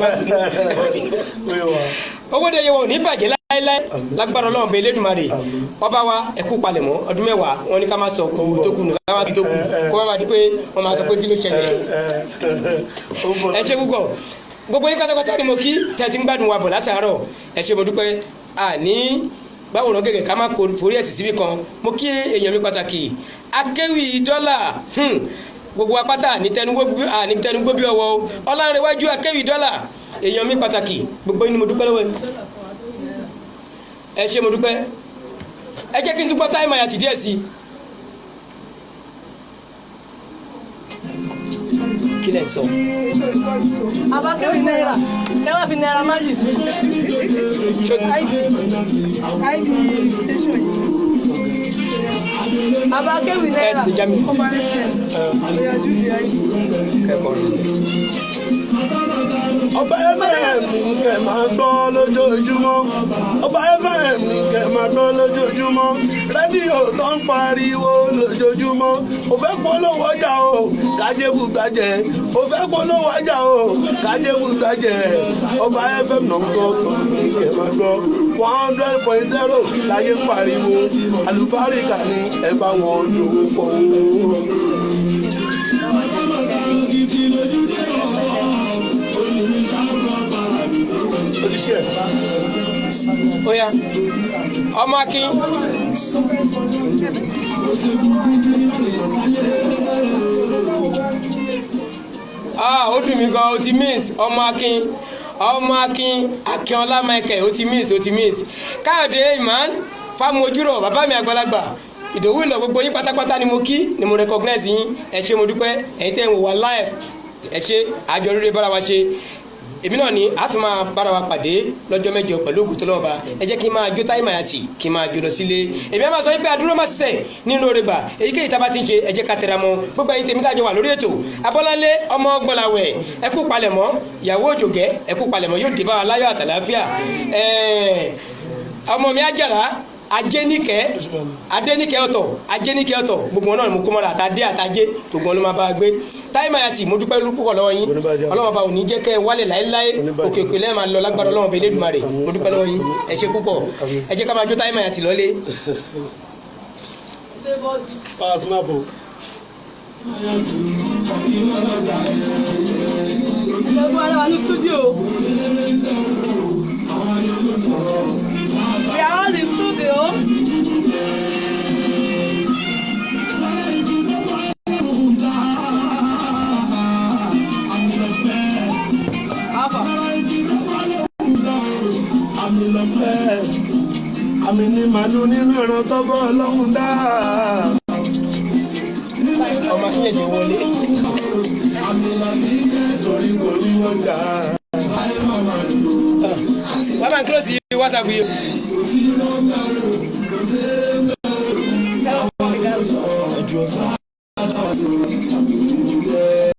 [SPEAKER 4] owóde yé wa ò ní bàjẹ́ láéláé lágbára Ọlọ́run bẹ́ẹ̀ Elédùmarè ọba wa ẹ̀kú palẹ̀mọ́ ọdún 10 wọn ní ká má sọ owó tó kù ká má fi tó kù kó má má di pé wọ́n máa sọ pé kí ló ṣẹlẹ̀ ẹ ṣe púpọ̀ gbogbo yín pátápátá ni mo kí tẹ́tí ń gbádùn wa bọ̀ látàárọ̀ ẹ ṣé mo dúpẹ́ àní báwòrán gẹ́gẹ́ ká má forí ẹ̀sì síbì kan mo kí èèyàn mi pàtàkì akéwì dọ́là gbogbo apáta ànítẹnugbó bí ọwọ́ ọlárẹ̀wájú akéwì dọ́là èèyàn mi pàtàkì gbogbo yín ni mo dúpẹ́ lọ́wọ́ ẹ ṣé mo dúpẹ́ ẹ jẹ́ kí n dúpẹ́ Táyé Mayati díẹ̀ sí kí lẹ sọ.
[SPEAKER 6] Abákéwì náírà kẹwàá fi náírà má jì sí.
[SPEAKER 8] ID station yìí.
[SPEAKER 6] Abákéwì náírà.
[SPEAKER 8] Ọba FM oya do the ID.
[SPEAKER 4] Ọba FM ní kẹ́ máa gbọ́ lójoojúmọ́ Ọba FM ní kẹ́ máa gbọ́ lójoojúmọ́ rédíò tó ń pariwo lójoojúmọ́ ó fẹ́ polówó ọjà o kájébù gbàjẹ́ ó fẹ́ polówó ọjà o kájébù gbàjẹ́ Ọba FM náà gbọ́ tó ní kẹ́ máa gbọ́ 100.0 láyé pariwo àlùfáríkà ní ẹ bá wọn lòó pọ̀
[SPEAKER 1] Oya ọmọ Akin ó dùn mí gan ó ti miss ọmọ Akin ọmọ akínọlá michael ó ti miss káyọ̀dé imán fáwọn ojúrò bàbá mi àgbàlagbà ìdòwú ìlọ gbogbo yín pátápátá ni mo kí ni mo recognize yín ẹ ṣé mo dúpẹ́ ẹ̀yin tẹ́ ń wò wá live ẹ ṣé àjọ rere bára wa ṣe èmi náà ni a tún máa bára wa pàdé lọ́jọ́ mẹ́jọ pẹ̀lú ògùn tó lọ́wọ́ bá ẹ jẹ́ kí n máa jó táyì mayati kí n máa jó lọ sílé èmi á máa sọ pé àdúró má ṣiṣẹ́ nínú oore gbà èyíkéyìí tá a bá ti ń ṣe ẹ jẹ́ ká tẹra mọ́ gbogbo ẹ̀yin tèmi tájọ wà lórí ètò abọ́láńlé ọmọ gbọ́láwẹ̀ ẹ kú palẹ̀mọ́ ìyàwó òjògẹ́ ẹ kú palẹ̀mọ́ yóò dé bá wa láyọ̀ àtàlàáfíà ọmọ mi Àjàrà adéníkẹ́ ọ̀tọ̀ gbogbo wọn náà ni mo kó mọ́ra àtàdé àtàjé gbogbo wọn ló máa bá a gbé táyì mayati mo dúpẹ́ púpọ̀ lọ́wọ́ yín ọlọ́wọ́ bá ò ní jẹ́ kẹ́ ẹ wálẹ̀ láéláé òkè òkè lẹ́ẹ̀ máa lọ lágbára ọlọ́wọ́ bẹ́ẹ̀ Elédùmarè mo dúpẹ́ lọ́wọ́ yín ẹ ṣé púpọ̀ ẹ jẹ́ ká máa jó táyì mayati lọ́lé.
[SPEAKER 6] We are all in studio.
[SPEAKER 4] Àmì ni màlúù nínú ẹran tọ́bọ̀ ọlọ́run dá.
[SPEAKER 1] ọmọ akínyẹ̀jẹ̀ wọlé.
[SPEAKER 4] Àmì làbí torí kò ní wọ́n jà.
[SPEAKER 1] wọ́n máa ń close WhatsApp yìí.